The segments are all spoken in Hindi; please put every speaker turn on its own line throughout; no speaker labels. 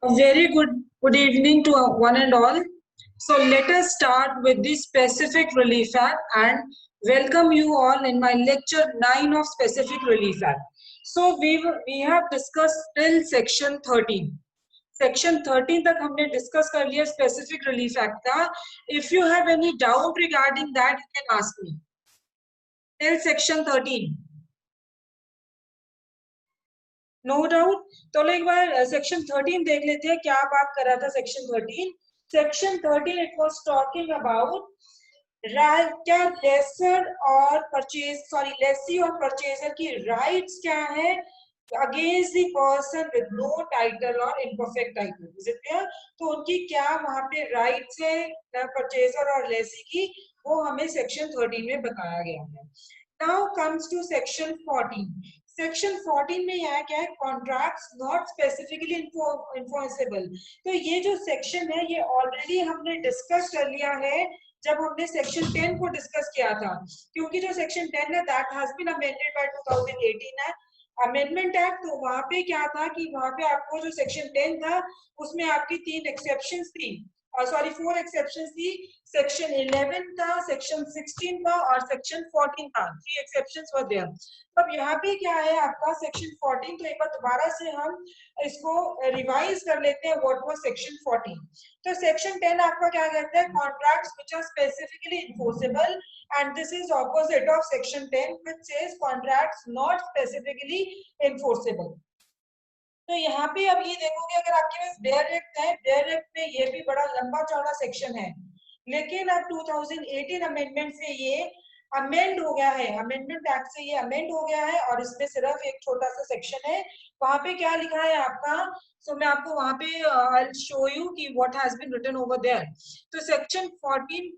A very good evening to one and all. So let us start with the Specific Relief Act and welcome you all in my lecture 9 of Specific Relief Act. So we have discussed till section 13. Section 13 तक हमने डिस्कस कर लिया स्पेसिफिक रिलीफ एक्ट का. If you have any doubt regarding that you can ask me till section 13. No doubt. तो एक बार सेक्शन 13 देख लेते हैं क्या बात कर रहा था section 13. Section 13 it was talking about क्या लेसर और लेसी और परचेजर की राइट्स क्या है against the person with no title और imperfect title. Is it clear? तो उनकी क्या वहां पे राइट्स है परचेजर और लेसी की, वो हमें सेक्शन 13 में बताया गया है. Now comes to section 14. Section 14 में यहाँ क्या है? Contracts not specifically enforceable. तो ये जो सेक्शन है ये ऑलरेडी हमने डिस्कस कर लिया है जब हमने सेक्शन 10 को डिस्कस किया था, क्योंकि जो सेक्शन 10 है that has been amended by 2018 है अमेंडमेंट एक्ट. तो वहां पे क्या था कि वहां पे आपको जो सेक्शन 10 था उसमें आपकी 3 एक्सेप्शंस थी, 4 एक्सेप्शंस थी. सेक्शन 11 था, सेक्शन 16 था और सेक्शन 14 था. 3 एक्सेप्शंस वर देयर. अब यहाँ पे क्या है आपका सेक्शन 14. तो एक बार दोबारा से हम इसको रिवाइज कर लेते हैं व्हाट वाज सेक्शन 14. तो सेक्शन 10 आपका क्या कहता है? Contracts which are specifically enforceable, and this is opposite of section 10 which says contracts not specifically enforceable. तो यहाँ पे अब ये देखोगे अगर आपके पास बेयर एक्ट है, बेयर एक्ट में ये भी बड़ा लंबा चौड़ा सेक्शन है, लेकिन अब 2018 अमेंडमेंट से ये अमेंड हो गया है, अमेंडमेंट एक्ट से ये अमेंड हो गया है और इसमें सिर्फ एक छोटा सा सेक्शन है. वहां पे क्या लिखा है आपका? सो मैं आपको वहां पे आई शो यू कि what has been written over there. तो section 14.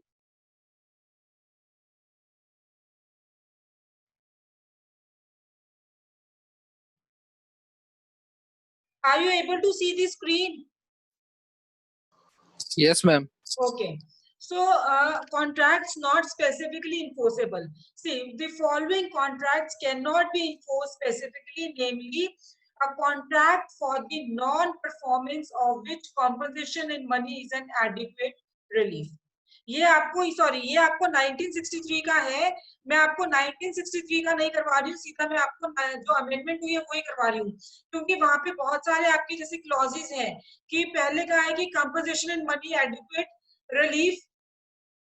Are you able to see the screen?
Yes, ma'am.
Okay. So, contracts not specifically enforceable. See, the following contracts cannot be enforced specifically, namely, a contract for the non-performance of which compensation in money is an adequate relief. ये आपको 1963 का है. मैं आपको 1963 का नहीं करवा रही हूँ, सीधा मैं आपको जो अमेंडमेंट हुई है वही करवा रही हूँ, क्योंकि वहां पे बहुत सारे आपकी जैसे क्लॉजेस हैं कि पहले कहा है कि composition in money adequate relief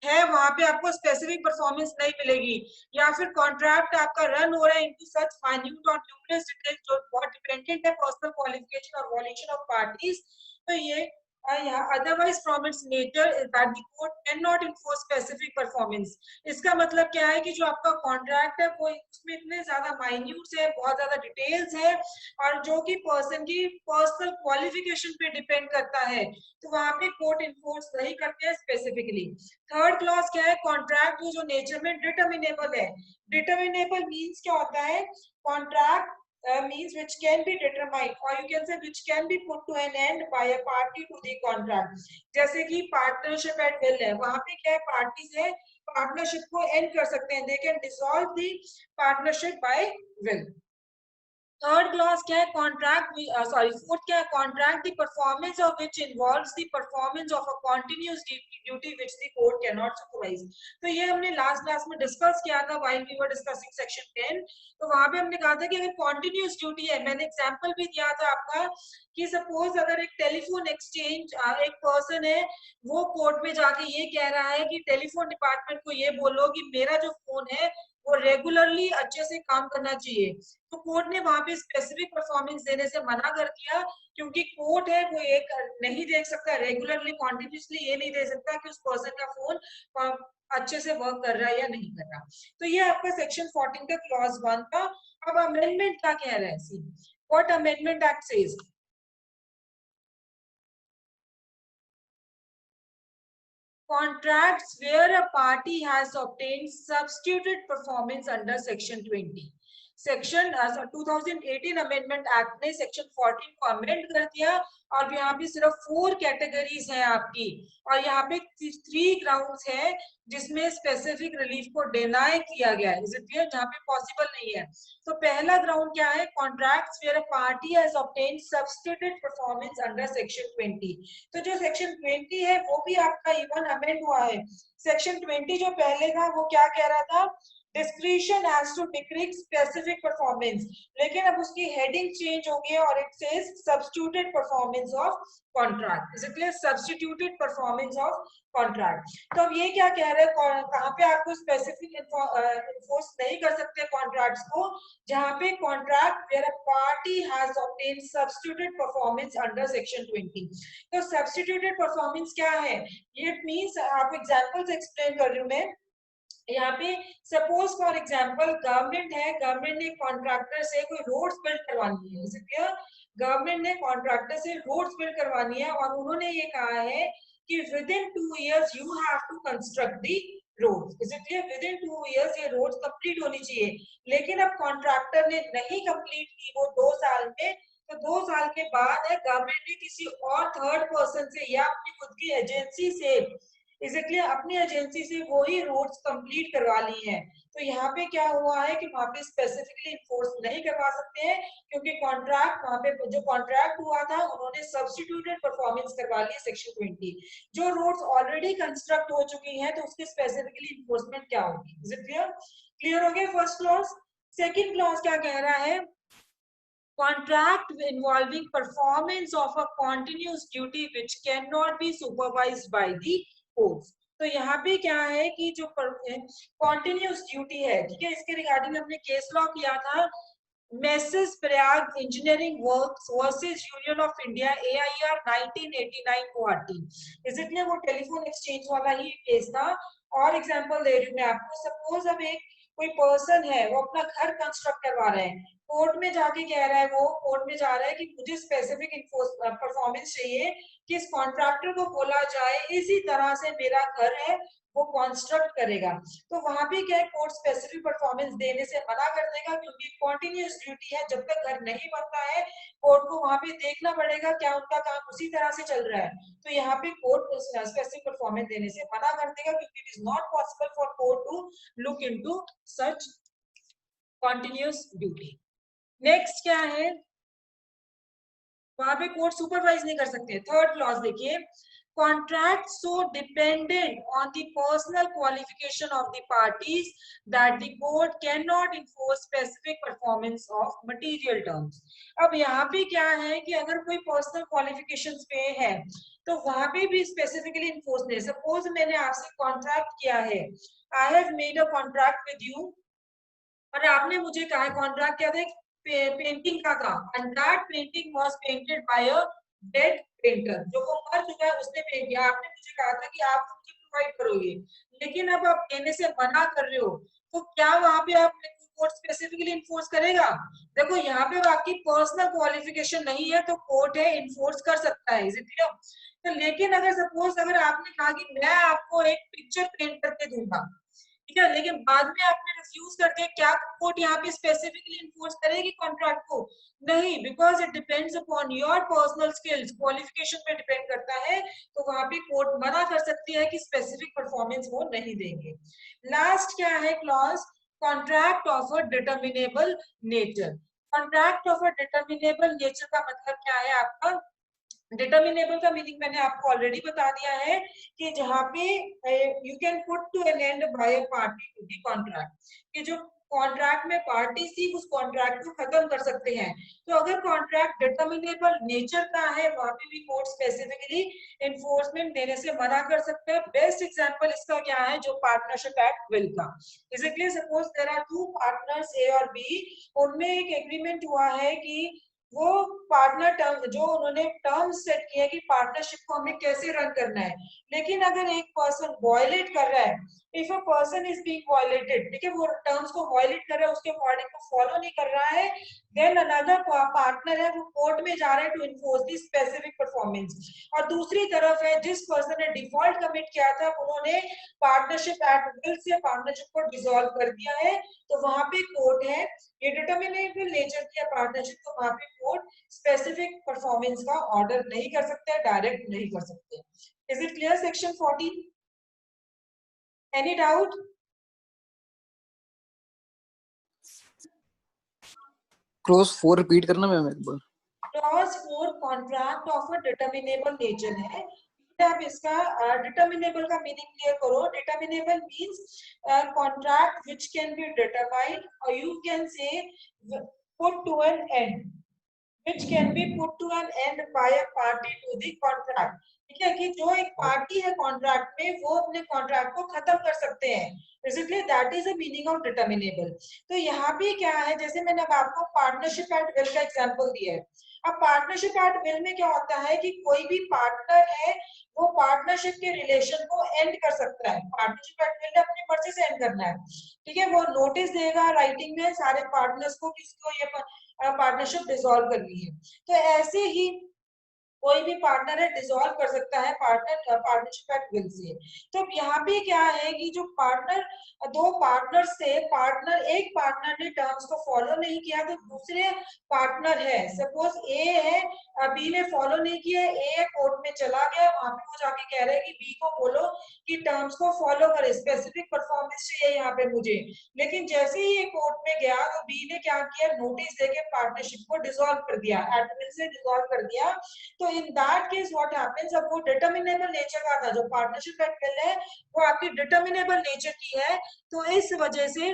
है, वहां पे आपको स्पेसिफिक परफॉर्मेंस नहीं मिलेगी, या फिर कॉन्ट्रैक्ट आपका रन हो रहा है इनटू सच माइन्यूट और न्यूमरस डिटेल्स जो बहुत डिपेंडेंट है पर्सनल क्वालिफिकेशन और वॉल्यूशन ऑफ पार्टीज. तो ये otherwise from its nature that the court cannot enforce specific performance. इसका मतलब क्या है कि जो आपका कॉन्ट्रैक्ट है वो उसमें इतने ज्यादा माइन्यूट्स है, बहुत ज्यादा डिटेल्स है और जो कि पर्सन की पर्सनल क्वालिफिकेशन पे डिपेंड करता है, तो वहां पे कोर्ट इन्फोर्स नहीं करते हैं स्पेसिफिकली. थर्ड क्लॉज क्या है? कॉन्ट्रैक्ट जो नेचर में डिटर्मिनेबल है. डिटर्मिनेबल मीन्स क्या होता है? Contract means which can be determined or you can say which can be put to an end by a party to the contract. जैसे कि पार्टनरशिप एट विल है, वहां पे क्या है? पार्टीज है, पार्टनरशिप को एंड कर सकते हैं, they can dissolve the partnership by will. Third clause क्या है? कॉन्ट्रैक्ट फोर्थ क्या है? Contract the performance of which involves the performance of a continuous duty which the court can not supervise. तो ये हमने लास्ट क्लास में डिस्कस किया था while we were discussing section 10. तो वहां पे हमने कहा था कि अगर कंटीन्यूअस ड्यूटी है, मैंने एग्जांपल भी दिया था आपका कि सपोज अगर एक टेलीफोन एक्सचेंज एक पर्सन है, वो कोर्ट में जाके ये कह रहा है कि टेलीफोन डिपार्टमेंट को ये बोलो कि मेरा जो फोन है वो रेगुलरली अच्छे से काम करना चाहिए, तो कोर्ट ने वहां पे स्पेसिफिक परफॉर्मेंस देने से मना कर दिया, क्योंकि कोर्ट है वो एक नहीं देख सकता रेगुलरली कॉन्टिन्यूसली, ये नहीं दे सकता कि उस पर्सन का फोन अच्छे से वर्क कर रहा है या नहीं कर रहा. तो ये आपका सेक्शन 14 का क्लॉज 1 था. अब अमेंडमेंट क्या कह रहा है? See what amendment act says. Contracts where a party has obtained substituted performance under section 20. Section 2018 amendment act ने सेक्शन 14 को अमेंड कर दिया और यहाँ पे सिर्फ 4 कैटेगरीज हैं आपकी, और यहाँ पे 3 ग्राउंड्स हैं जिसमें स्पेसिफिक रिलीफ को डिनाई किया गया है, इज इट क्लियर, जहाँ पे पॉसिबल नहीं है। तो पहला ग्राउंड क्या है, contracts where a party has obtained substituted performance under section 20। तो जो सेक्शन 20 है वो भी आपका इवन अमेंड हुआ है। सेक्शन 20 जो पहले था वो क्या कह रहा था, discretion has to decrees specific performance, लेकिन अब उसकी हेडिंग चेंज हो गई है और it says substituted performance of contract, is it clear, substituted performance of contract. तो अब ये क्या कह रहे हैं, कहाँ पे आपको स्पेसिफिक इन्फोर्स नहीं कर सकते कॉन्ट्रैक्ट्स को, जहाँ पे contract where a party has obtained substituted performance under section 20। तो सब्स्टिट्यूटेड परफॉर्मेंस क्या है, इट मींस, आपको एग्जांपल्स एक्सप्लेन कर रही हूँ मैं यहाँ पे। सपोज फॉर एग्जांपल गवर्नमेंट है, गवर्नमेंट ने कॉन्ट्रैक्टर से कोई रोड्स बिल्ड करवानी है, इज क्लियर, गवर्नमेंट ने कॉन्ट्रैक्टर से रोड्स बिल्ड करवानी है और उन्होंने ये कहा है कि within 2 years you have to construct the road, is it clear, with in 2 years ये रोड कंप्लीट होनी चाहिए। लेकिन अब कॉन्ट्रैक्टर ने नहीं कंप्लीट की वो 2 साल में, तो 2 साल के बाद है गवर्नमेंट ने किसी और थर्ड पर्सन से या अपनी खुद की एजेंसी से, इसीलिए अपनी एजेंसी से वो ही रोड्स कंप्लीट करवा ली हैं। तो यहाँ पे क्या हुआ है कि वहां पे स्पेसिफिकली इन्फोर्स नहीं करवा सकते हैं, क्योंकि कॉन्ट्रैक्ट, वहां पे जो कॉन्ट्रैक्ट हुआ था उन्होंने सब्स्टिट्यूटेड परफॉर्मेंस करवा ली है सेक्शन 20। जो रोड्स ऑलरेडी कंस्ट्रक्ट हो चुकी हैं तो उसकी स्पेसिफिकली इन्फोर्समेंट क्या होगी, इज इट क्लियर, क्लियर हो गया फर्स्ट क्लॉज। सेकेंड क्लॉज क्या कह रहा है, contract involving performance of a continuous duty which cannot be supervised by the courts। तो यहाँ पे क्या है कि जो कॉन्टिन्यूस ड्यूटी है, ठीक है, इसके रिगार्डिंग हमने केस लॉ किया था, messrs Prayag engineering works versus union of India AIR 1989 Guwahati, इसलिए वो टेलीफोन एक्सचेंज वाला ही केस था। और एग्जांपल दे रही हूँ मैं आपको, सपोज अब एक कोई पर्सन है वो अपना घर कंस्ट्रक्ट करवा रहे हैं, कोर्ट में जाके कह रहा है, वो कोर्ट में जा रहा है कि मुझे स्पेसिफिक परफॉर्मेंस चाहिए कि इस कॉन्ट्रैक्टर को बोला जाए इसी तरह से मेरा घर है वो कंस्ट्रक्ट करेगा। तो वहां भी क्या है, कोर्ट स्पेसिफिक परफॉर्मेंस देने से मना कर देगा, क्योंकि कॉन्टिन्यूस ड्यूटी है, जब तक घर नहीं बनता है कोर्ट को वहां पे देखना पड़ेगा क्या उनका काम उसी तरह से चल रहा है। तो यहाँ पे कोर्ट स्पेसिफिक परफॉर्मेंस देने से मना कर देगा, क्योंकि it is not possible for court to look into such continuous duty. Next क्या है, वहां पे कोर्ट सुपरवाइज नहीं कर सकते। थर्ड क्लॉज देखिए, contract so dependent on the personal qualification of the parties that the court cannot enforce specific performance of material terms। अब यहाँ पे क्या है कि अगर कोई पर्सनल क्वालिफिकेशंस पे है तो वहां पे भी स्पेसिफिकली इन्फोर्स नहीं। सपोज मैंने आपसे कॉन्ट्रैक्ट किया है, I have made a contract with you, और आपने मुझे कहा है कॉन्ट्रैक्ट क्या था, पेंटिंग का था, and that painting was painted bye a dead painter, जो वो मर चुका है उसने पेंट किया। आपने मुझे कहा था कि आप मुझे प्रोवाइड करोगे, लेकिन अब आप देने से मना कर रहे हो, तो क्या वहां पे आप कोर्ट स्पेसिफिकली इन्फोर्स करेगा? देखो यहाँ पे आपकी पर्सनल क्वालिफिकेशन नहीं है तो कोर्ट है इन्फोर्स कर सकता है, इज इट क्लियर। तो लेकिन अगर सपोज अगर आपने कहा कि मैं आपको एक पिक्चर पेंट करके दूंगा, ठीक है, लेकिन बाद में आपने रिफ्यूज कर दिया, क्या कोर्ट यहाँ पे स्पेसिफिकली इन्फोर्स करेगी कॉन्ट्रैक्ट को? नहीं, because it depends upon your personal skills, qualification पे डिपेंड करता है। तो वहां पे कोर्ट मना कर सकती है कि स्पेसिफिक परफॉर्मेंस वो नहीं देंगे। लास्ट क्या है clause, contract of a determinable nature. Contract of a determinable nature का मतलब क्या है आपका, डिटर्मिनेबल का मीनिंग मैंने आपको ऑलरेडी बता दिया है कि जहां पे you can put to an end by a party to the contract, कि जो कॉन्ट्रैक्ट में पार्टी थी उस कॉन्ट्रैक्ट को खत्म कर सकते हैं। तो अगर कॉन्ट्रैक्ट डिटर्मिनेबल नेचर का है वहां पे भी कोर्ट स्पेसिफिकली एनफोर्समेंट देने से मना कर सकते हैं। बेस्ट एग्जांपल इसका क्या है, जो पार्टनरशिप एक्ट विल का, basically suppose there are two partners A और बी, उनमें एक एग्रीमेंट हुआ है कि वो पार्टनर टर्म जो उन्होंने टर्म्स सेट किए हैं कि पार्टनरशिप को हमें कैसे रन करना है, लेकिन अगर एक पर्सन वायलेट कर रहा है, if a person is being violated, ठीक है, वो टर्म्स को वायलेट कर रहा है, उसके अकॉर्डिंग को फॉलो नहीं कर रहा है, देन अनदर पार्टनर है वो कोर्ट में जा रहा है to enforce the specific performance. और दूसरी तरफ है जिस पर्सन ने डिफॉल्ट कमिट किया था, उन्होंने partnership at will say partnership को डिसॉल्व कर दिया है, तो वहां पे कोर्ट है, ये डिटर्मिनेबल नेचर की पार्टनरशिप, तो वहां पे कोर्ट स्पेसिफिक परफॉर्मेंस का ऑर्डर नहीं कर सकते, डायरेक्ट नहीं कर सकते। Is it clear section 14? Any doubt?
Clause 4 repeat करना मैम एक बार।
Clause 4 contract of a determinable nature है। आप इसका डिटर्मिनेबल का मीनिंग क्लियर करो। Determinable means contract which can be determined, और you can say put to an end, which can be put to an end by a party to the contract। ठीक है, कि जो एक पार्टी है कॉन्ट्रैक्ट में, वो अपने कॉन्ट्रैक्ट को खत्म कर सकते हैं, basically that is the meaning of determinable. तो यहाँ पे क्या है, जैसे मैंने अब आपको पार्टनरशिप एट विल का एग्जांपल दिया है। अब पार्टनरशिप एट विल में क्या होता है कि कोई भी पार्टनर है वो पार्टनरशिप के रिलेशन को एंड कर सकता है। पार्टनरशिप एट विल अपनी मर्जी से एंड करना है, ठीक है, वो नोटिस देगा राइटिंग में सारे पार्टनर्स को कि इसको ये पार्टनरशिप डिसॉल्व करनी है। तो ऐसे ही कोई भी पार्टनर है डिसॉल्व कर सकता है पार्टनरशिप एट विल से। तो यहाँ पे क्या है कि जो पार्टनर, दो पार्टनर से पार्टनर, एक पार्टनर ने टर्म्स को फॉलो नहीं किया, तो दूसरे पार्टनर है, सपोज ए है, बी ने फॉलो नहीं किया, ए कोर्ट में चला गया, वहां पे वो जाके कह रहे हैं कि बी को बोलो कि टर्म्स को फॉलो करे, स्पेसिफिक परफॉर्मेंस चाहिए यहाँ पे मुझे। लेकिन जैसे ही ये कोर्ट में गया तो बी ने क्या किया, नोटिस देके पार्टनरशिप को डिसॉल्व कर दिया, एट विल से डिसॉल्व कर दिया। तो in that case what happens, अब वो डिटर्मिनेबल नेचर का था, जो पार्टनरशिप एट विल है वो आपकी डिटर्मिनेबल नेचर की है, तो इस वजह से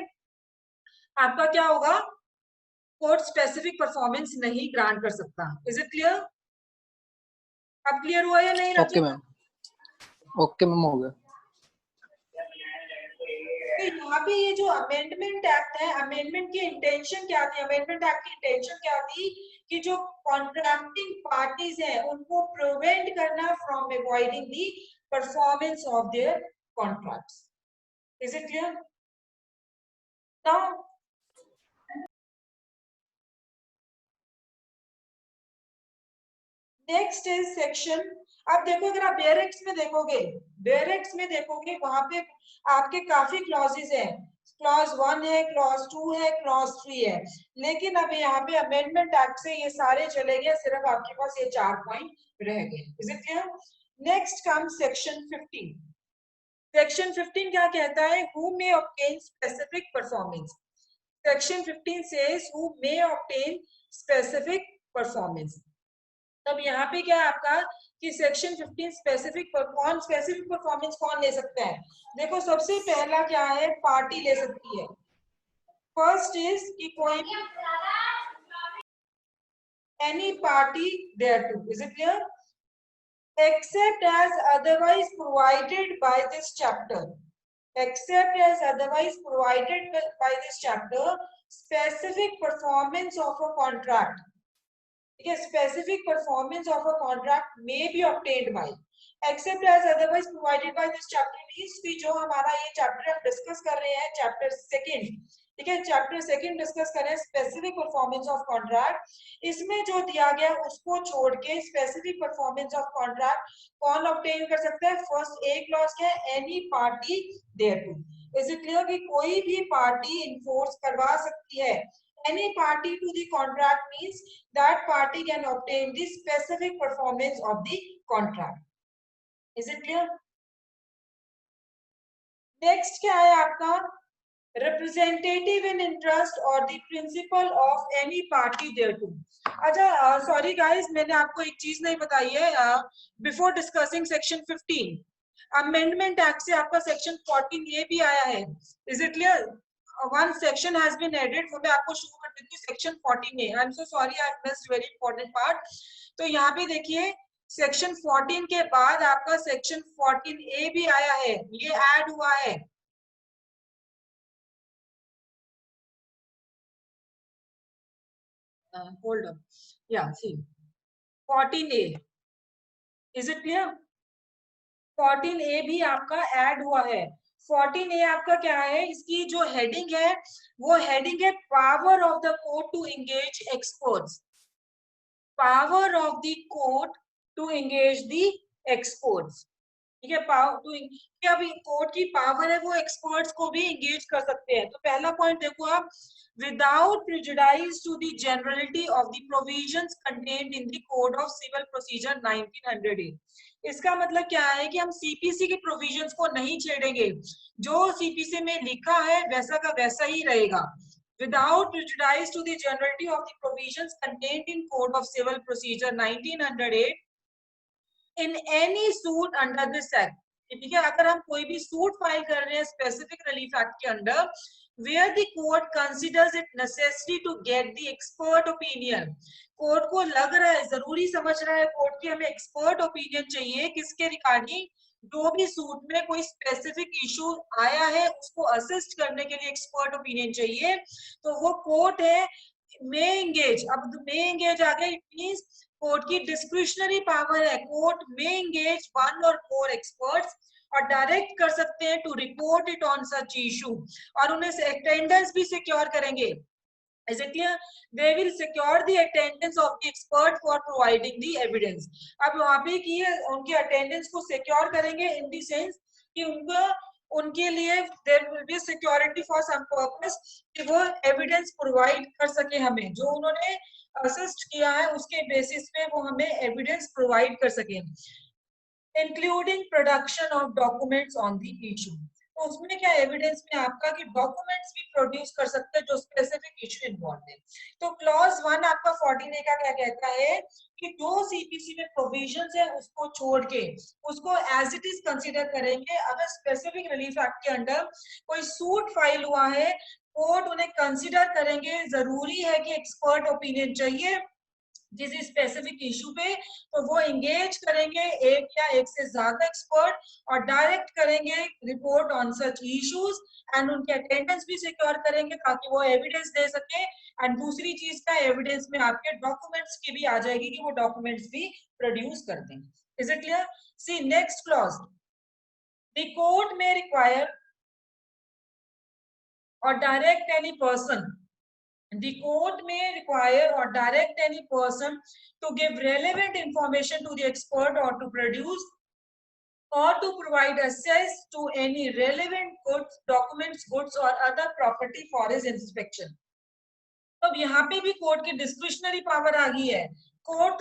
आपका क्या होगा, कोर्ट स्पेसिफिक परफॉर्मेंस नहीं ग्रांट कर सकता। Is it clear? अब क्लियर हुआ या नहीं
ओके
रचित?
मैम, ओके मैम, हो गया।
तो यहाँ पे ये जो अमेंडमेंट एक्ट है, अमेंडमेंट की इंटेंशन क्या थी, अमेंडमेंट एक्ट की इंटेंशन क्या थी कि जो कॉन्ट्रैक्टिंग पार्टीज हैं उनको प्रिवेंट करना from avoiding the performance of their contracts. Is it clear? Now next is section, अब देखो अगर आप बेयर एक्ट में देखोगे, बेयर एक्ट में देखोगे वहां पे आपके काफी क्लॉजेस हैं, क्लॉज 1 है, क्लॉज 2 है, क्लॉज 3 है, लेकिन अब यहाँ पे अमेंडमेंट एक्ट से ये सारे चले गए, सिर्फ आपके पास ये 4 पॉइंट रह गए। Is it clear? Next come section 15। Section 15 क्या कहता है, who may obtain specific performance. Section 15 says who may obtain specific performance। तब यहाँ पे क्या है आपका कि सेक्शन 15 स्पेसिफिक कौन, स्पेसिफिक परफॉर्मेंस कौन ले सकता है? देखो सबसे पहला क्या है, पार्टी ले सकती है। फर्स्ट इज कि कोई any party there to. Is it clear? except as otherwise provided by this chapter, except as otherwise provided by this chapter, specific performance of a contract, specific performance of a contract may be obtained by, except as otherwise provided by this chapter means कि जो हमारा ये चैप्टर हम डिस्कस कर रहे हैं, चैप्टर सेकंड, ठीक है, चैप्टर सेकंड डिस्कस कर रहे हैं स्पेसिफिक परफॉर्मेंस ऑफ कॉन्ट्रैक्ट, इसमें जो दिया गया उसको छोड़ के स्पेसिफिक परफॉर्मेंस ऑफ कॉन्ट्रैक्ट कौन ऑब्टेन कर सकता है? फर्स्ट ए क्लॉज क्या है, any party thereto. Is it clear कि कोई भी पार्टी इन्फोर्स करवा सकती है, any party to the contract means that party can obtain the specific performance of the contract। is it clear? next क्या है आपका, representative in interest or the principal of any party thereto। अच्छा सॉरी गाइस, मैंने आपको एक चीज नहीं बताई है, before discussing section 15 amendment act से आपका सेक्शन 14 ये भी आया है। Is it clear? One section has been added, वो मैं आपको शुरू कर देती हूँ सेक्शन 14 में। I am so sorry, I missed very important part. तो यहाँ पे देखिए सेक्शन 14 के बाद आपका सेक्शन 14 ए भी आया है, ये ऐड हुआ है। hold on, yeah, see 14A, is it clear? 14A भी आपका ऐड हुआ है। 14A आपका क्या है, इसकी जो हेडिंग है वो हेडिंग है power of the court to engage experts, power of the court to engage the experts, ठीक है। पावर टू, क्या अभी कोर्ट की पावर है वो एक्सपर्ट्स को भी एंगेज कर सकते हैं। तो पहला पॉइंट देखो आप, without prejudice to the generality of the provisions contained in the code of civil procedure 1900। इसका मतलब क्या है कि हम सीपीसी के प्रोविजंस को नहीं छेड़ेंगे, जो सीपीसी में लिखा है वैसा का वैसा ही रहेगा। Without prejudice to the generality of the provisions contained in Code of Civil Procedure 1908 in any suit under this act, ठीक है। अगर हम कोई भी सूट फाइल कर रहे हैं स्पेसिफिक रिलीफ एक्ट के under, where the court considers it necessary to get the expert opinion, court को लग रहा है, जरूरी समझ रहा है कोर्ट की हमें एक्सपर्ट ओपिनियन चाहिए किसके रिगार्डिंग, जो भी सूट में कोई स्पेसिफिक इशू आया है उसको असिस्ट करने के लिए एक्सपर्ट ओपिनियन चाहिए, तो वो कोर्ट है मे एंगेज। अब मे एंगेज आ गया, इट मींस कोर्ट की डिस्क्रिशनरी पावर है, court may engage one or more experts और डायरेक्ट कर सकते हैं to report it on such issue, और उन्हें अटेंडेंस भी सिक्योर करेंगे। Is it clear? They will secure the attendance of the expert for providing the evidence. अब वहां पे की उनके अटेंडेंस को सिक्योर करेंगे इन द सेंस कि उनका उनके लिए there will be security for some purpose कि वो एविडेंस प्रोवाइड कर सके, हमें जो उन्होंने असिस्ट किया है उसके बेसिस पे वो हमें एविडेंस प्रोवाइड कर सके, including production of documents on the issue. तो उसमें क्या एविडेंस में आपका कि डॉक्यूमेंट्स भी प्रोड्यूस कर सकते हैं जो स्पेसिफिक इशू इन्वॉल्व है। तो क्लॉज 1 आपका 14A का क्या कहता है कि जो सीपीसी में प्रोविजंस है उसको छोड़ के उसको एज इट इज कंसीडर करेंगे। अगर स्पेसिफिक रिलीफ एक्ट के अंडर कोई सूट फाइल हुआ है, कोर्ट उन्हें कंसीडर करेंगे, जरूरी है कि एक्सपर्ट ओपिनियन चाहिए किसी स्पेसिफिक इशू पे, तो वो एंगेज करेंगे एक या एक से ज्यादा एक्सपर्ट और डायरेक्ट करेंगे report on such issues and उनके अटेंडेंस भी सिक्योर करेंगे ताकि वो एविडेंस दे सके। एंड दूसरी चीज का एविडेंस में आपके डॉक्यूमेंट्स की भी आ जाएगी कि वो डॉक्यूमेंट्स भी प्रोड्यूस कर दें। Is it clear? See next clause, the court may require or direct any person, the court may require or direct any person to give relevant information to the expert or to produce or to provide access to any relevant goods, documents, goods or other property for his inspection. तो अब यहाँ पे भी कोर्ट की डिस्क्रिशनरी पावर आ गई है। कोर्ट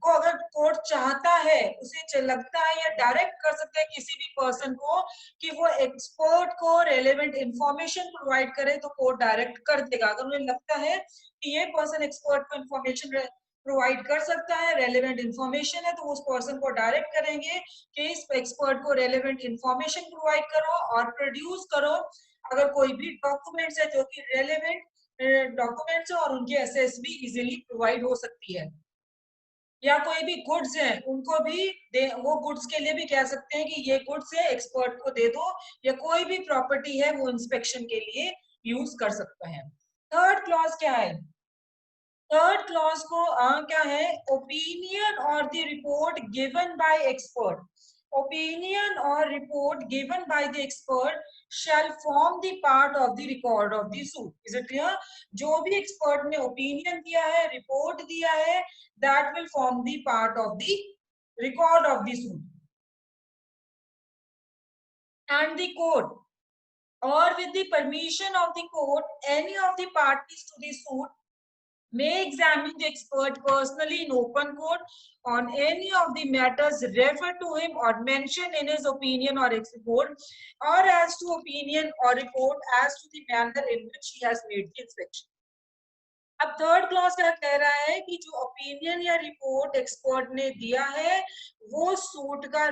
को अगर कोर्ट चाहता है, उसे लगता है या डायरेक्ट कर सकता है किसी भी पर्सन को कि वो एक्सपर्ट को रेलेवेंट इंफॉर्मेशन प्रोवाइड करे, तो कोर्ट डायरेक्ट कर देगा। अगर उन्हें लगता है कि ये पर्सन एक्सपर्ट को इंफॉर्मेशन प्रोवाइड कर सकता है, रेलेवेंट इंफॉर्मेशन है, तो उस पर्सन को डायरेक्ट करेंगे कि इस एक्सपर्ट को रेलेवेंट इंफॉर्मेशन प्रोवाइड करो और प्रोड्यूस करो। अगर कोई भी डॉक्यूमेंट्स है जो कि रेलेवेंट डॉक्यूमेंट्स और उनकी एसेस भी इजीली प्रोवाइड हो सकती है, या कोई भी गुड्स हैं उनको भी वो गुड्स के लिए भी कह सकते हैं कि ये गुड्स है एक्सपर्ट को दे दो, या कोई भी प्रॉपर्टी है वो इंस्पेक्शन के लिए यूज कर सकता है। थर्ड क्लॉज क्या है? थर्ड क्लॉज को क्या है? ओपिनियन और the report given by expert, opinion or report given by the expert shall form the part of the record of the suit. Is it clear? जो भी expert ने opinion दिया है, report दिया है, that will form the part of the record of the suit. And the court, or with the permission of the court, any of the parties to the suit may examine the expert personally in open court on any of the matters referred to him or mentioned in his opinion or report, or as to opinion or report as to the manner in which he has made the inspection. अब थर्ड क्लॉज क्या कह रहा है कि जो ओपिनियन या रिपोर्ट एक्सपर्ट ने दिया है वो सूट का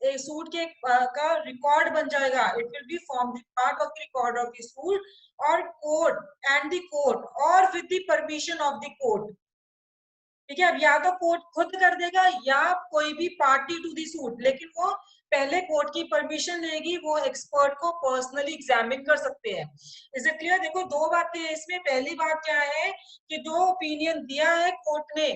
सूट के का रिकॉर्ड बन जाएगा। It will be form the part of the record of the suit और कोर्ट एंड द कोर्ट और with the permission of the court. ठीक है, अब या तो कोर्ट खुद कर देगा या कोई भी पार्टी टू द सूट, लेकिन वो पहले कोर्ट की परमिशन लेगी, वो एक्सपर्ट को पर्सनली एग्जामिन कर सकते हैं। Is it clear? देखो दो बातें हैं इसमें। पहली बात क्या है कि जो ओपिनियन दिया है कोर्ट ने,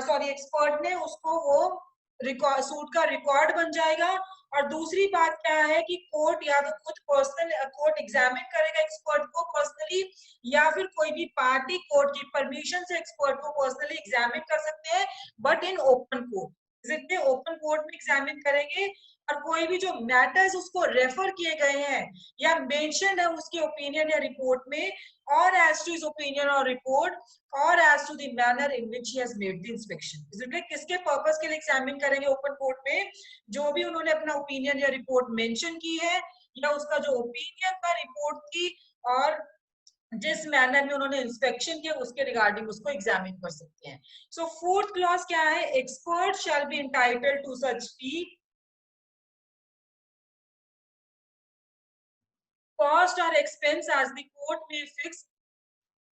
सॉरी एक्सपर्ट ने, उसको वो सूट का रिकॉर्ड बन जाएगा। और दूसरी बात क्या है कि कोर्ट या तो खुद पर्सनल कोर्ट एग्जामिन करेगा एक्सपर्ट को पर्सनली, या फिर कोई भी पार्टी कोर्ट की परमिशन से एक्सपर्ट को पर्सनली एग्जामिन कर सकते हैं, बट इन ओपन कोर्ट। जितने ओपन कोर्ट में एग्जामिन करेंगे, और कोई भी जो मैटर्स उसको रेफर किए गए हैं या मेंशन है उसके ओपिनियन या रिपोर्ट में, or as to his opinion or report, or as to the manner in which he has made the inspection. इसलिए किसके पर्पस के लिए एग्जामिन करेंगे ओपन कोर्ट में? जो भी उन्होंने अपना ओपिनियन या रिपोर्ट मेंशन की है, या उसका जो ओपिनियन था, रिपोर्ट थी, और जिस मैनर में उन्होंने इंस्पेक्शन किया उसके रिगार्डिंग उसको एग्जामिन कर सकते हैं। सो फोर्थ क्लॉज क्या है? Expert shall be entitled to such fee, cost or expense as the court may fix,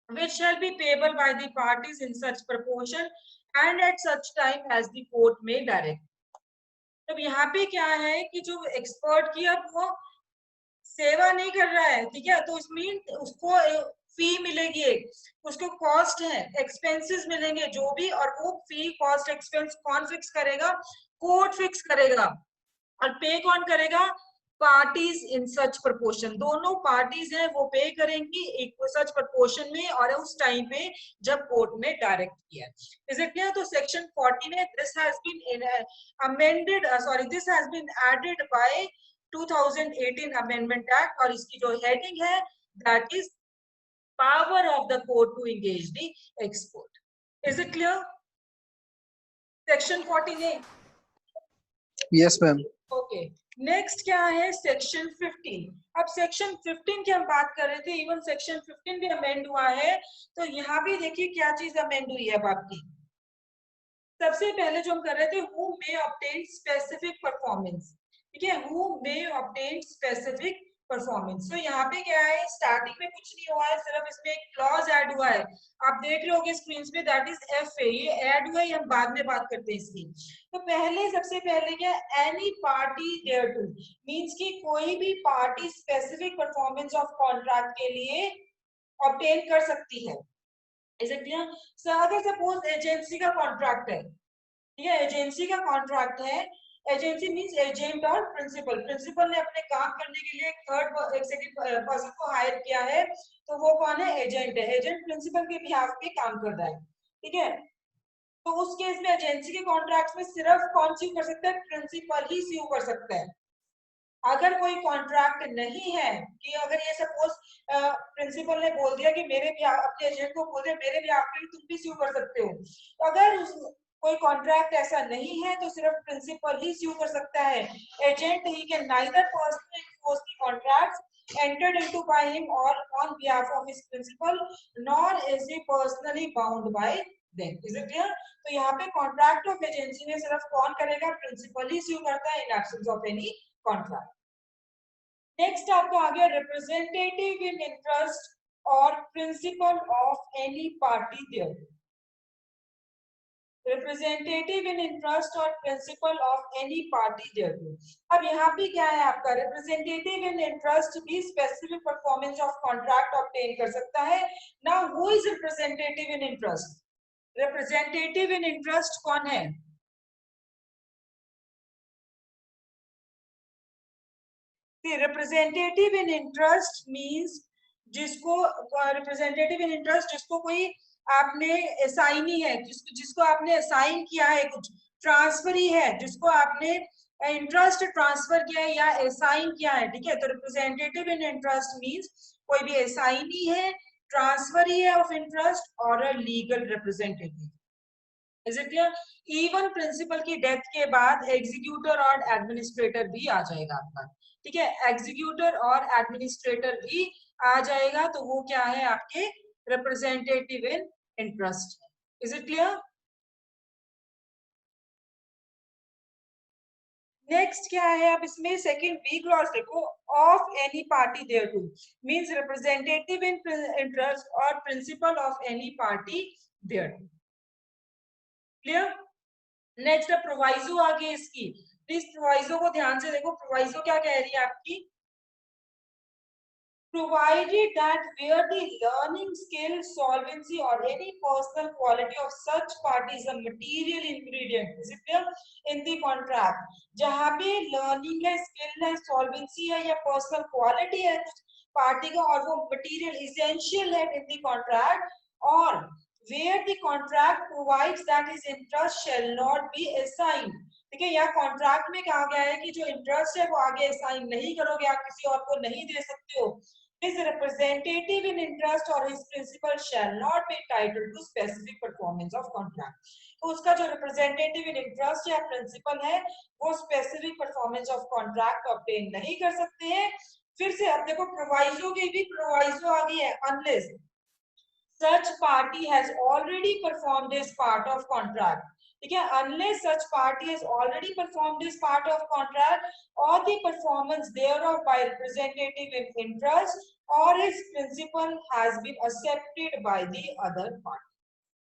which shall be payable by the parties in such proportion and at such time as the court may direct. तो यहाँ पे क्या है कि जो एक्सपर्ट की अब वो सेवा नहीं कर रहा है, ठीक है, तो इसमें उसको फी मिलेगी, एक उसको कॉस्ट है, एक्सपेंसेस मिलेंगे जो भी, और वो फी कॉस्ट एक्सपेंस कौन फिक्स करेगा? कोर्ट फिक्स करेगा। और पे कौन करेगा? पार्टीज इन सच प्रपोर्शन, दोनों पार्टीज हैं वो पे करेंगी एक सच प्रपोर्शन में, और उस टाइम पे जब कोर्ट ने डायरेक्ट किया। Is it clear? तो सेक्शन 14 है, this has been amended, sorry this has been added by 2018 amendment act, और इसकी जो हेडिंग है that is power of the court to engage the expert. Is it clear? Section 14A।
Yes ma'am.
Okay, next क्या है? सेक्शन 15। अब सेक्शन 15 की हम बात कर रहे थे, इवन सेक्शन 15 भी अमेंड हुआ है। तो यहाँ भी देखिए क्या चीज अमेंड हुई है अब आपकी। सबसे पहले जो हम कर रहे थे, who may obtain specific performance, ठीक है, who may obtain specific performance. तो यहाँ पे क्या है, स्टार्टिंग में कुछ नहीं हुआ है, सिर्फ इसमें एक क्लॉज ऐड हुआ है, आप देख रहे होगे स्क्रीन पे, दैट इज FA। ये ऐड हुआ है, हम बाद में बात करते हैं इसकी। तो पहले सबसे पहले क्या, any party there to, means कि कोई भी पार्टी स्पेसिफिक परफॉर्मेंस ऑफ कॉन्ट्रैक्ट के लिए ऑब्टेन कर सकती है। Is it clear? सो अगर सपोज एजेंसी का कॉन्ट्रैक्ट है, ठीक है, एजेंसी का कॉन्ट्रैक्ट है, एजेंसी मींस एजेंट और प्रिंसिपल, प्रिंसिपल ने अपने काम करने के लिए एक सेकंड पर्सन को हायर किया है, तो वो कौन है? एजेंट है। एजेंट प्रिंसिपल के बिहाफ पे काम कर रहा है, ठीक है। तो उस केस में एजेंसी के कॉन्ट्रैक्ट में सिर्फ कौन सी कर सकता है? प्रिंसिपल ही सीव कर सकता है। अगर कोई कॉन्ट्रैक्ट नहीं है, कि अगर ये सपोज प्रिंसिपल ने बोल दिया कि मेरे भी, अपने एजेंट को बोल दिया मेरे भी आपके तुम भी स्यू कर सकते हो, तो अगर कोई कॉन्ट्रैक्ट ऐसा नहीं है तो सिर्फ प्रिंसिपल ही स्यू कर सकता है। Agent he can neither personally enforce the contracts entered into by him or on behalf of his principal, nor is he personally bound by them. Is it clear? तो यहाँ पे कॉन्ट्रैक्ट ऑफ एजेंसी में सिर्फ कौन करेगा? प्रिंसिपल ही स्यू करता है in absence of any contract. Next आपको आ गया रिप्रेजेंटेटिव इन इंटरेस्ट और principal of any party there. Representative in interest और principal of any party there. अब यहाँ पे क्या है आपका, रिप्रेजेंटेटिव इन इंटरेस्ट भी specific performance of contract obtain कर सकता है। Now who is representative in interest? Representative in interest कौन है? रिप्रेजेंटेटिव इन इंटरेस्ट मींस जिसको, रिप्रेजेंटेटिव इन इंटरेस्ट जिसको कोई आपने असाइनी है, जिसको आपने असाइन किया है, कुछ ट्रांसफरी है, जिसको आपने इंटरेस्ट ट्रांसफर किया है या असाइन किया है, ठीक है। तो रिप्रेजेंटेटिव इन इंटरेस्ट मींस कोई भी असाइनी है, ट्रांसफरी है ऑफ इंटरेस्ट, और a legal representative. Is it clear? Even principal की डेथ के बाद एग्जीक्यूटर और एडमिनिस्ट्रेटर भी आ जाएगा आपका, ठीक है, एग्जीक्यूटर और एडमिनिस्ट्रेटर भी आ जाएगा, तो वो क्या है? आपके representative in interest. Is it clear? Next क्या है, अब इसमें सेकंड बी क्लॉज देखो, of any party there to means representative in interest और principal of any party there to. Clear? Next proviso आ गई इसकी, प्लीज प्रोवाइजो को ध्यान से देखो, प्रोवाइजो क्या कह रही है आपकी, provided that where the learning skill, solvency or any personal quality of such party is a material ingredient, is it clear, in the contract, जहाँ पे learning है, skill है, solvency है या personal quality है पार्टी का और वो material essential है in the contract, और where the contract provides that his interest shall not be assigned, ठीक है, या कॉन्ट्रैक्ट में कहा गया है कि जो इंटरेस्ट है वो आगे असाइन नहीं करोगे, आप किसी और को नहीं दे सकते हो, his representative in interest or his principal shall not be entitled to specific performance of contract, तो उसका जो representative in interest या principal है वो specific performance of contract obtain नहीं कर सकते हैं। फिर से अब देखो प्रोवाइजो की भी प्रोवाइजो आ गई है, unless such party has already performed this part of contract, ठीक है, unless such party has already performed this part of contract or the performance thereof by representative in interest or his principal has been accepted by the other party,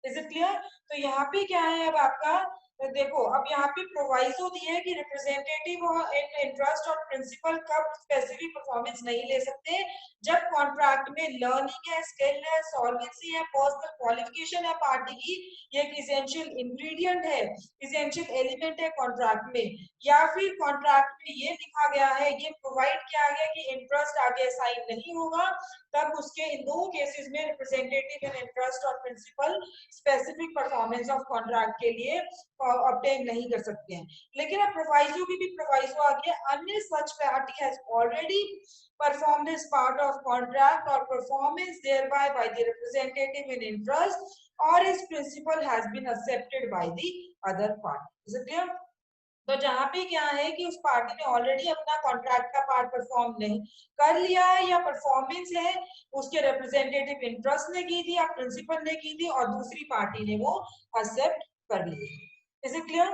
is it clear? तो यहाँ पे क्या है अब आपका, तो देखो अब यहाँ पे प्रोवाइजो दिया है कि रिप्रेजेंटेटिव और इंटरेस्ट और प्रिंसिपल कब स्पेसिफिक परफॉर्मेंस नहीं ले सकते, जब कॉन्ट्रैक्ट में लर्निंग है, स्किल है, सॉल्वेंसी है, पर्सनल क्वालिफिकेशन है पार्टी की, ये एक इसेंशियल इंग्रेडिएंट है, इसेंशियल एलिमेंट है कॉन्ट्रैक्ट में, या फिर कॉन्ट्रैक्ट में ये लिखा गया है, ये प्रोवाइड किया गया कि इंटरेस्ट आगे असाइन नहीं होगा, तब उसके इन दो केसेस में रिप्रेजेंटेटिव इन इंटरेस्ट और principal specific performance of contract के लिए ऑब्टेन नहीं कर सकते हैं। लेकिन अब प्रोवाइजो की भी प्रोवाइजो आ गया, अन्य सच party has already performed this part of contract or performance thereby by the representative in interest or his principal has been accepted by the other party, is it clear? तो जहां पे क्या है कि उस पार्टी ने ऑलरेडी अपना कॉन्ट्रैक्ट का पार्ट परफॉर्म नहीं कर लिया है या परफॉर्मेंस है उसके रिप्रेजेंटेटिव इंटरेस्ट ने की थी या प्रिंसिपल ने की थी और दूसरी पार्टी ने वो एक्सेप्ट कर ली, इज इट क्लियर?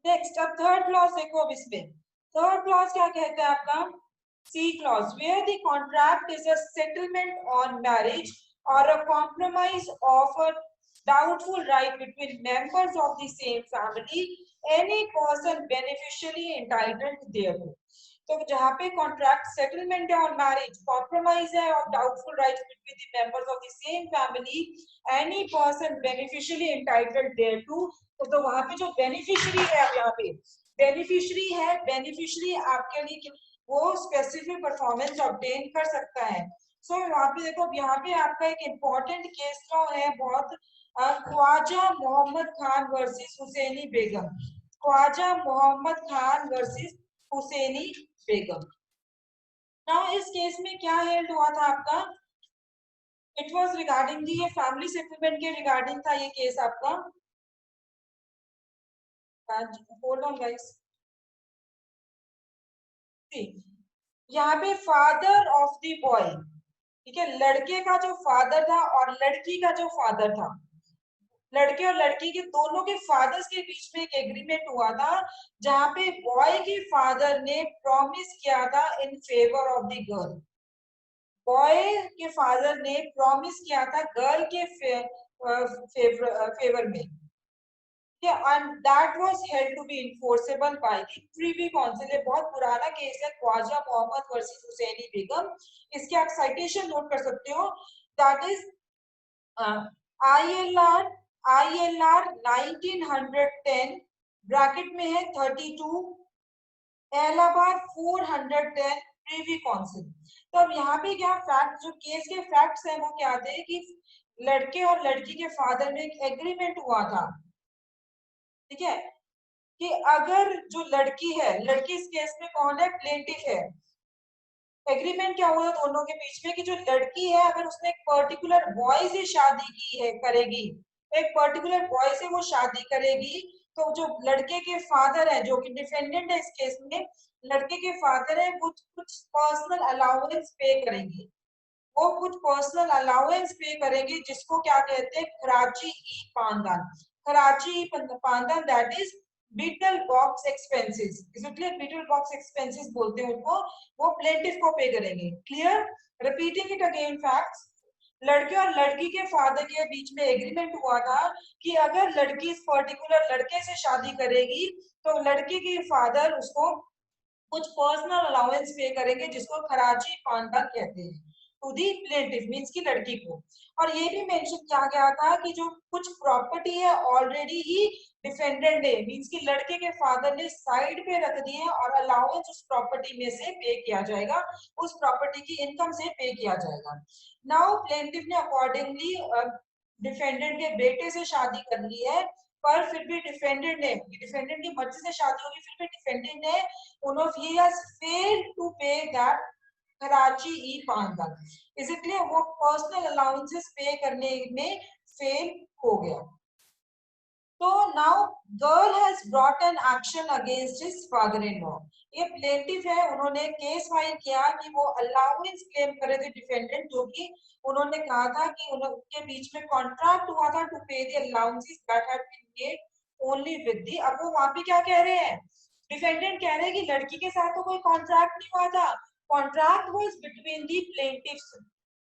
नेक्स्ट अब थर्ड क्लॉज देखो, अब इसमें थर्ड क्लॉज क्या कहता है आपका, see clause, where the contract is a settlement on marriage or a compromise of a doubtful right between members of the same family, any person beneficially entitled thereto, तो जहां पे कॉन्ट्रैक्ट सेटलमेंट है ऑन मैरिज, कॉम्प्रोमाइज है of doubtful rights between the members of the same family, any person beneficially entitled thereto, तो वहां पे जो बेनिफिशियरी है, अब यहाँ पे बेनिफिशियरी है, बेनिफिशियरी आपके लिए वो स्पेसिफिक परफॉर्मेंस ऑब्टेन कर सकता है। सो वहां पे देखो, यहाँ पे आपका एक इम्पोर्टेंट केस लॉ है बहुत, ख्वाजा मोहम्मद खान वर्सेस हुसैनी बेगम, ख्वाजा मोहम्मद खान वर्सेस हुसैनी बेगम। नाउ इस केस में क्या हेल्ड हुआ था आपका, इट वाज रिगार्डिंग दी, ये फैमिली सेटलमेंट के रिगार्डिंग था ये केस आपका, होल्ड ऑन गाइस, यहाँ पे फादर ऑफ द बॉय, ठीक है, लड़के का जो फादर था और लड़की का जो फादर था, लड़के और लड़की के दोनों के फादर्स के बीच में एक एग्रीमेंट हुआ था, जहां पे बॉय के फादर ने प्रॉमिस किया था in favour of the girl, boy के फादर ने प्रॉमिस किया था गर्ल के फेवर में, and that was held to be enforceable by the Privy Council। ये बहुत पुराना केस है, ख्वाजा मोहम्मद वर्सेस हुसैनी बेगम, इसके आप साइटेशन नोट कर सकते हो, दैट इज ILR 1910 ब्रैकेट में है 32, इलाहाबाद 410 प्रीवी काउंसिल। तो अब यहाँ पे क्या फैक्ट, जो केस के फैक्ट्स हैं वो क्या थे कि लड़के और लड़की के फादर में एक एग्रीमेंट हुआ था, ठीक है, कि अगर जो लड़की है, लड़की इस केस में कौन है, प्लेंटिफ है, एग्रीमेंट क्या हुआ दोनों के बीच में कि जो लड़की है अगर उसने एक पर्टिकुलर बॉय से शादी की है, करेगी, एक पर्टिकुलर बॉय से वो शादी करेगी, तो जो लड़के के फादर है, जो कि डिफेंडेंट है इस केस में, लड़के के फादर है, कुछ कुछ पर्सनल अलाउंस पे करेंगे, वो कुछ पर्सनल अलाउंस पे करेंगे, जिसको क्या कहते हैं, कराची ई पांदान, कराची ई पांदान, that is betel box expenses, इसलिए बीटल बॉक्स एक्सपेंसेस बोलते हैं उनको, वो प्लेंटिफ को पे करेंगे। Clear? Repeating it again facts, लड़के और लड़की के फादर के बीच में एग्रीमेंट हुआ था कि अगर लड़की इस पर्टिकुलर लड़के से शादी करेगी तो लड़के के फादर उसको कुछ पर्सनल अलाउंस पे करेंगे जिसको खराची पानदान कहते हैं टू दी प्लेंटिफ मींस की लड़की को। और ये भी मेंशन किया गया था कि जो कुछ प्रॉपर्टी है ऑलरेडी ही डिफेंडेंट है मींस की लड़के के फादर ने साइड पे रख दी है और अलाउंस उस प्रॉपर्टी में से पे किया जाएगा, उस प्रॉपर्टी की इनकम से पे किया जाएगा। नाउ प्लेंटिफ ने अकॉर्डिंगली डिफेंडेंट के बेटे से शादी कर ली है, पर फिर भी डिफेंडेंट की मर्जी से शादी होगी, फिर भी डिफेंडेंट ने he has failed to pay that Karachi e-Pandan। इसलिए वो पर्सनल अलाउंसेस पे करने में फेल हो गया। तो now girl has brought an action against his father in law. ये प्लेंटिफ है, उन्होंने केस फाइल किया कि वो अलाउंस क्लेम करे थे डिफेंडेंट, जो कि उन्होंने कहा था कि उनके बीच में कॉन्ट्रैक्ट हुआ था to pay the allowances that had been made only with the. अब वो वहां पे क्या कह रहे हैं, डिफेंडेंट कह रहे हैं कि लड़की के साथ तो कोई कॉन्ट्रैक्ट नहीं हुआ था, contract was between the plaintiff's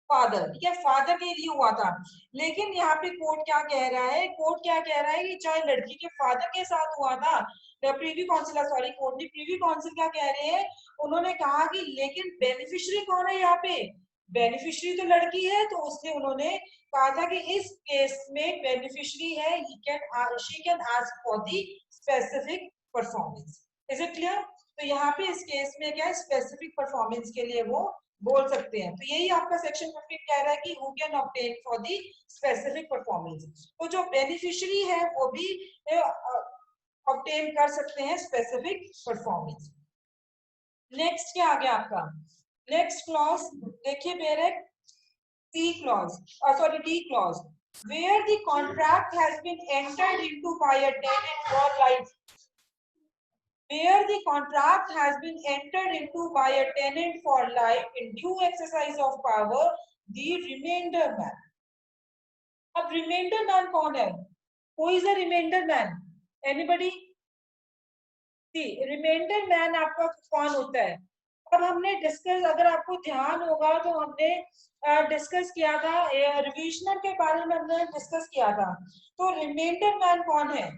father, ठीक है, फादर के लिए हुआ था। लेकिन यहाँ पे कोर्ट क्या कह रहा है, कोर्ट क्या कह रहा है कि चाहे लड़की के फादर के साथ हुआ था, प्रीवी काउंसिल सॉरी कोर्ट ने प्रीवी काउंसिल क्या कह रहे हैं, उन्होंने कहा कि लेकिन बेनिफिशियरी कौन है यहाँ पे, बेनिफिशियरी तो लड़की है, तो उसने उन्होंने कहा था कि इस केस में बेनिफिशियरी है, she can ask for the specific performance. Is it clear? तो यहाँ पे इस केस में क्या है, स्पेसिफिक परफॉर्मेंस के लिए वो बोल सकते हैं। तो यही आपका सेक्शन 15 कह रहा है कि who can obtain for the specific performance. तो जो बेनिफिशियरी है वो भी ऑब्टेन कर सकते हैं स्पेसिफिक परफॉर्मेंस। नेक्स्ट क्या आ गया आपका, नेक्स्ट क्लॉज देखिए मेरे, see clause sorry D clause, where the contract has been entered into by a tenant for life, where the contract has been entered into by a tenant for life in due exercise of power, the remainder man। अब रिमाइंडर मैन कौन है, who is the remainder man, anybody? See remainder man आपका कौन होता है? अब हमने डिस्कस, अगर आपको ध्यान होगा तो हमने डिस्कस किया था रिविजनर के बारे में, हमने डिस्कस किया था। तो रिमाइंडर मैन कौन है?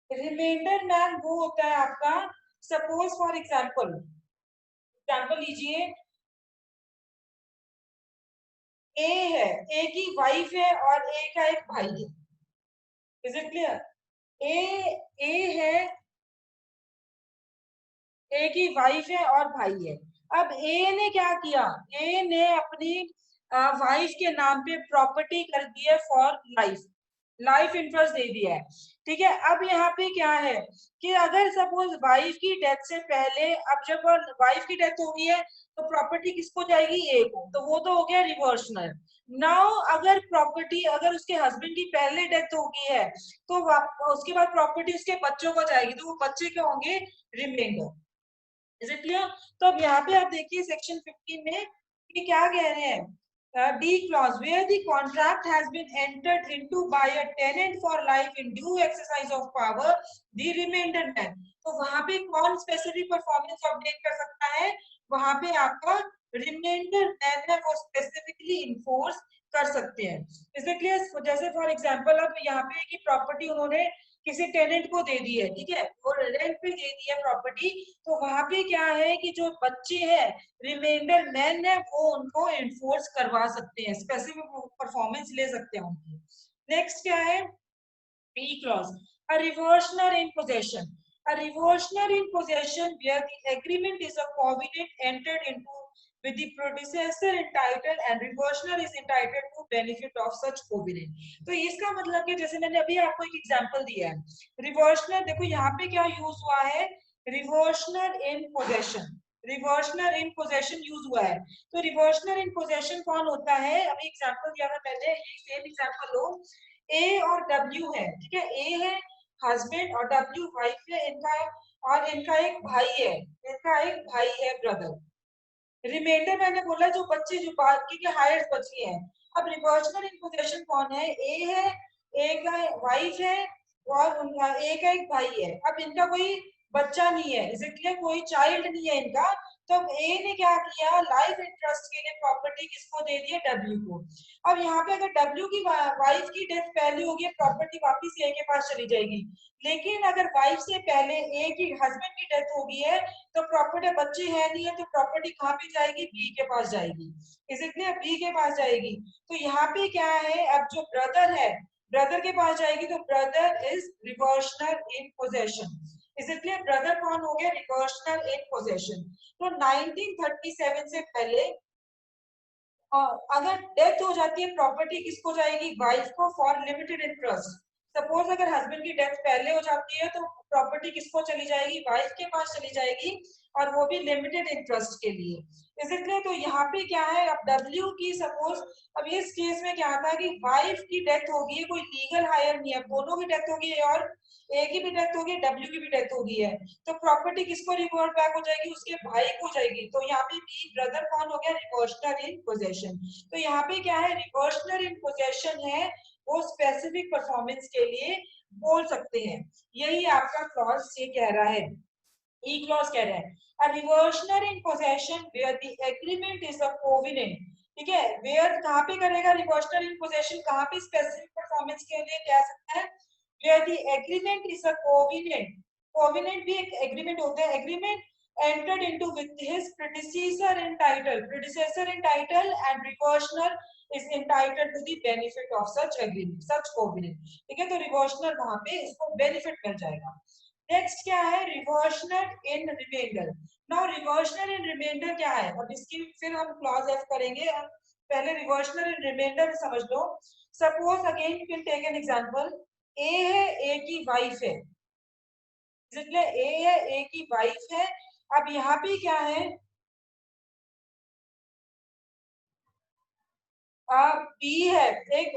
रिमाइंडर मैन वो होता है आपका, सपोज फॉर एग्जांपल, एग्जांपल लीजिए, ए है, ए की वाइफ है और ए का एक भाई है। Is it clear? ए है, ए की वाइफ है और भाई है। अब ए ने क्या किया, ए ने अपनी वाइफ के नाम पे प्रॉपर्टी कर दी है फॉर लाइफ, लाइफ इंटरेस्ट दे दिया है, ठीक है। अब यहाँ पे क्या है कि अगर सपोज वाइफ की डेथ से पहले, अब जब वाइफ की डेथ हो गई है तो प्रॉपर्टी किसको जाएगी, ए को, तो वो तो हो गया रिवर्सनल। नाउ अगर प्रॉपर्टी, अगर उसके हस्बैंड की पहले डेथ हो गई है तो उसके बाद प्रॉपर्टी उसके बच्चों को जाएगी, तो वो बच्चे क्या होंगे, रिमेंडर। Is it clear? तो अब यहाँ पे आप देखिए सेक्शन 15 में ये क्या कह रहे हैं, D clause, where the contract has been entered into by a tenant for life in due exercise of power, the remainder man। तो वहां पे कौन स्पेसिफिक परफॉर्मेंस ऑब्टेन कर सकता है, वहां पे आपका रिमाइंडर मैन है, वो स्पेसिफिकली इन्फोर्स कर सकते हैं। Is it clear? जैसे फॉर एग्जांपल अब यहाँ पे की प्रॉपर्टी उन्होंने किसी टेनेंट को दे दी है, ठीक है, और रेंट पे दे दी है प्रॉपर्टी, तो वहां पे क्या है कि जो बच्चे हैं, रिमाइंडर मैन है, वो उनको इन्फोर्स करवा सकते हैं, स्पेसिफिक परफॉर्मेंस ले सकते हैं उनकी। नेक्स्ट क्या है, B clause, a reversioner in possession, a reversioner in possession where the agreement is a covenant entered into with the predecessor entitled and reversioner is entitled to benefit of such covenant। तो इसका मतलब कि जैसे मैंने अभी आपको एक एग्जांपल दिया है, रिवर्सनर, देखो यहाँ पे क्या यूज हुआ है, reversioner in possession, reversioner in possession use हुआ है। तो रिवर्सनर इन पोजेशन कौन होता है, अभी एग्जांपल दिया था मैंने, ये सेम एग्जांपल लो, ए और डब्ल्यू है, ठीक है, ए है हस्बैंड और डब्ल्यू वाइफ है, इनका और इनका एक भाई है, इनका एक भाई है ब्रदर। रिमाइंडर मैंने बोला जो बच्चे जो बाकी के हायर बचे हैं। अब रिवर्सनल इन पोजीशन कौन है, ए है, ए का वाइफ है और उनका ए का एक भाई है। अब इनका कोई बच्चा नहीं है, इसलिए कोई चाइल्ड नहीं है इनका। तो ए ने क्या किया, लाइफ इंटरेस्ट के लिए प्रॉपर्टी किसको दे दी है, डब्ल्यू को। अब यहाँ पे अगर डब्ल्यू की वाइफ की डेथ पहले होगी, प्रॉपर्टी वापिस ए के पास चली जाएगी। लेकिन अगर वाइफ से पहले ए की हस्बैंड की डेथ हो गई है, तो प्रॉपर्टी, बच्चे है नहीं है, तो प्रॉपर्टी कहाँ पे जाएगी, बी के पास जाएगी, इसलिए बी के पास जाएगी। तो यहाँ पे क्या है, अब जो ब्रदर है, ब्रदर के पास जाएगी, तो ब्रदर इज रिवर्सनल इन पोजेशन, इसलिए ब्रदर कौन हो गया, रिवर्सनल इन पोजेशन। तो 1937 से पहले अगर डेथ हो जाती है, प्रॉपर्टी किसको जाएगी, वाइफ को, फॉर लिमिटेड इंटरेस्ट। सपोज अगर हस्बैंड की डेथ पहले हो जाती है, तो प्रॉपर्टी किसको चली जाएगी, वाइफ के पास चली जाएगी, और वो भी लिमिटेड इंटरेस्ट के लिए, इसलिए। तो यहाँ पे क्या है, अब डब्ल्यू की सपोज, अब इस केस में क्या था कि वाइफ की डेथ होगी, कोई लीगल हायर नहीं है, दोनों की डेथ होगी, और ए की भी डेथ होगी, डब्ल्यू की भी डेथ होगी है, तो प्रॉपर्टी किसको रिवर्ट बैक हो जाएगी, उसके भाई को जाएगी। तो यहाँ पे बी ब्रदर कौन हो गया, रिवर्सनल इन पोजेशन। तो यहाँ पे क्या है, रिवर्सनल इन पोजेशन है, वो स्पेसिफिक परफॉर्मेंस के लिए बोल सकते हैं। यही आपका क्लॉज ये कह रहा है, ई क्लॉज कह रहा है, a reversioner in possession where the agreement is a covenant। ठीक है, वेयर कहाँ पे करेगा, रिवर्सनल इन पोजेशन कहाँ पे स्पेसिफिक परफॉर्मेंस के लिए कह सकता है, where the agreement is a covenant। covenant भी एक एग्रीमेंट होता है, agreement entered into with his predecessor in title and reversioner is entitled to the benefit of such agreement, such covenant। ठीक है, तो रिवर्सनल वहां पे इसको बेनिफिट मिल जाएगा। नेक्स्ट क्या है, रिवर्सनल in reminder. Now रिवर्सनल in reminder क्या है, अब इसकी फिर हम क्लॉज एफ करेंगे, पहले रिवर्सनल इन रिमाइंडर समझ लो। Suppose again you can take an example, A है, ए की वाइफ है, इसलिए ए है, ए की वाइफ है। अब यहाँ पे क्या है, बी है, एक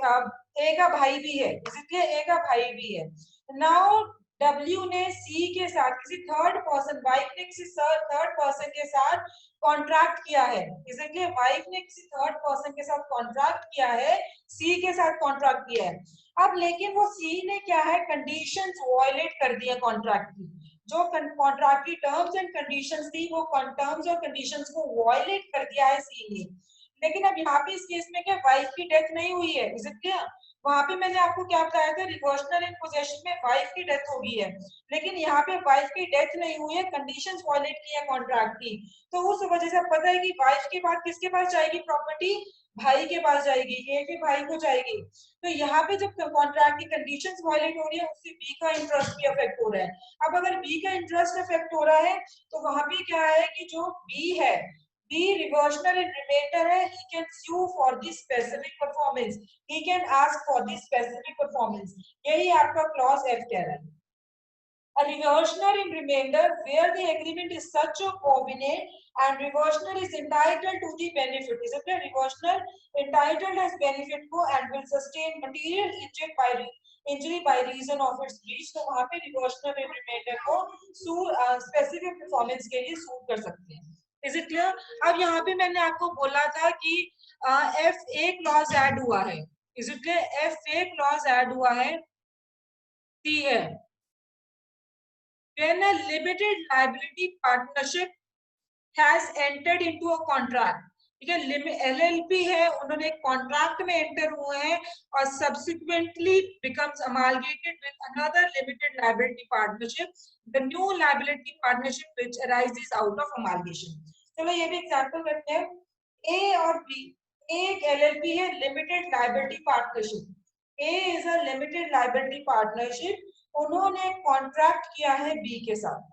ए का भाई भी है, इसलिए ए का भाई भी है। नाउ डब्ल्यू ने सी के साथ किसी थर्ड पर्सन, वाइफ ने किसी थर्ड पर्सन के साथ कॉन्ट्रैक्ट किया है, इसलिए वाइफ ने किसी थर्ड पर्सन के साथ कॉन्ट्रैक्ट किया है, सी के साथ कॉन्ट्रैक्ट किया है। अब लेकिन वो सी ने क्या है, कंडीशंस वायलेट कर दी है कॉन्ट्रैक्ट की, जो कॉन्ट्रैक्ट की टर्म्स एंड कंडीशंस थी, वो टर्म्स और कंडीशंस को वायलेट कर दिया है सी ने। लेकिन अब यहाँ पे इस केस में क्या, वाइफ की डेथ नहीं हुई है, इज इट क्लियर। वहां पे मैंने आपको क्या बताया था, रिवर्सनल इन पोजेशन में वाइफ की डेथ हो गई है, लेकिन यहाँ पे वाइफ की डेथ नहीं हुई है, कंडीशंस वायलेट की है कॉन्ट्रैक्ट की। तो उस वजह से पता है कि वाइफ के बाद किसके पास जाएगी प्रॉपर्टी, भाई के पास जाएगी, ए के भाई को जाएगी। तो यहाँ पे जब कॉन्ट्रैक्ट की कंडीशंस वायलेट हो रही है, उससे बी का इंटरेस्ट भी अफेक्ट हो रहा है। अब अगर बी का इंटरेस्ट अफेक्ट हो रहा है, तो वहां पे क्या है कि जो बी है, बी रिवर्सनल इन रिमेंडर है, he can sue for the specific performance, he can ask for the specific performance। यही आपका क्लॉज एफ कह रहा है। A reversioner in remainder where the agreement is such a covenant and reversioner is entitled to the benefit, is it a reversioner entitled as benefit को and will sustain material injury by reason of its breach। तो वहां पे reversioner in remainder को specific performance के लिए sue कर सकते हैं। Is it clear. अब यहाँ पे मैंने आपको बोला था कि एफ ए क्लॉज ऐड हुआ है, is it clear, F A clause add हुआ है, सी है, when a limited liability partnership has entered into a contract। ठीक है, एलएलपी है, उन्होंने एक कॉन्ट्रैक्ट में एंटर हुए हैं और subsequently becomes amalgamated with another limited liability partnership, the new liability partnership which arises out of amalgamation. चलो ये भी एग्जांपल करते हैं, ए और बी, एक एलएलपी है, limited liability partnership, A is a limited liability partnership, उन्होंने कॉन्ट्रैक्ट किया है बी के साथ,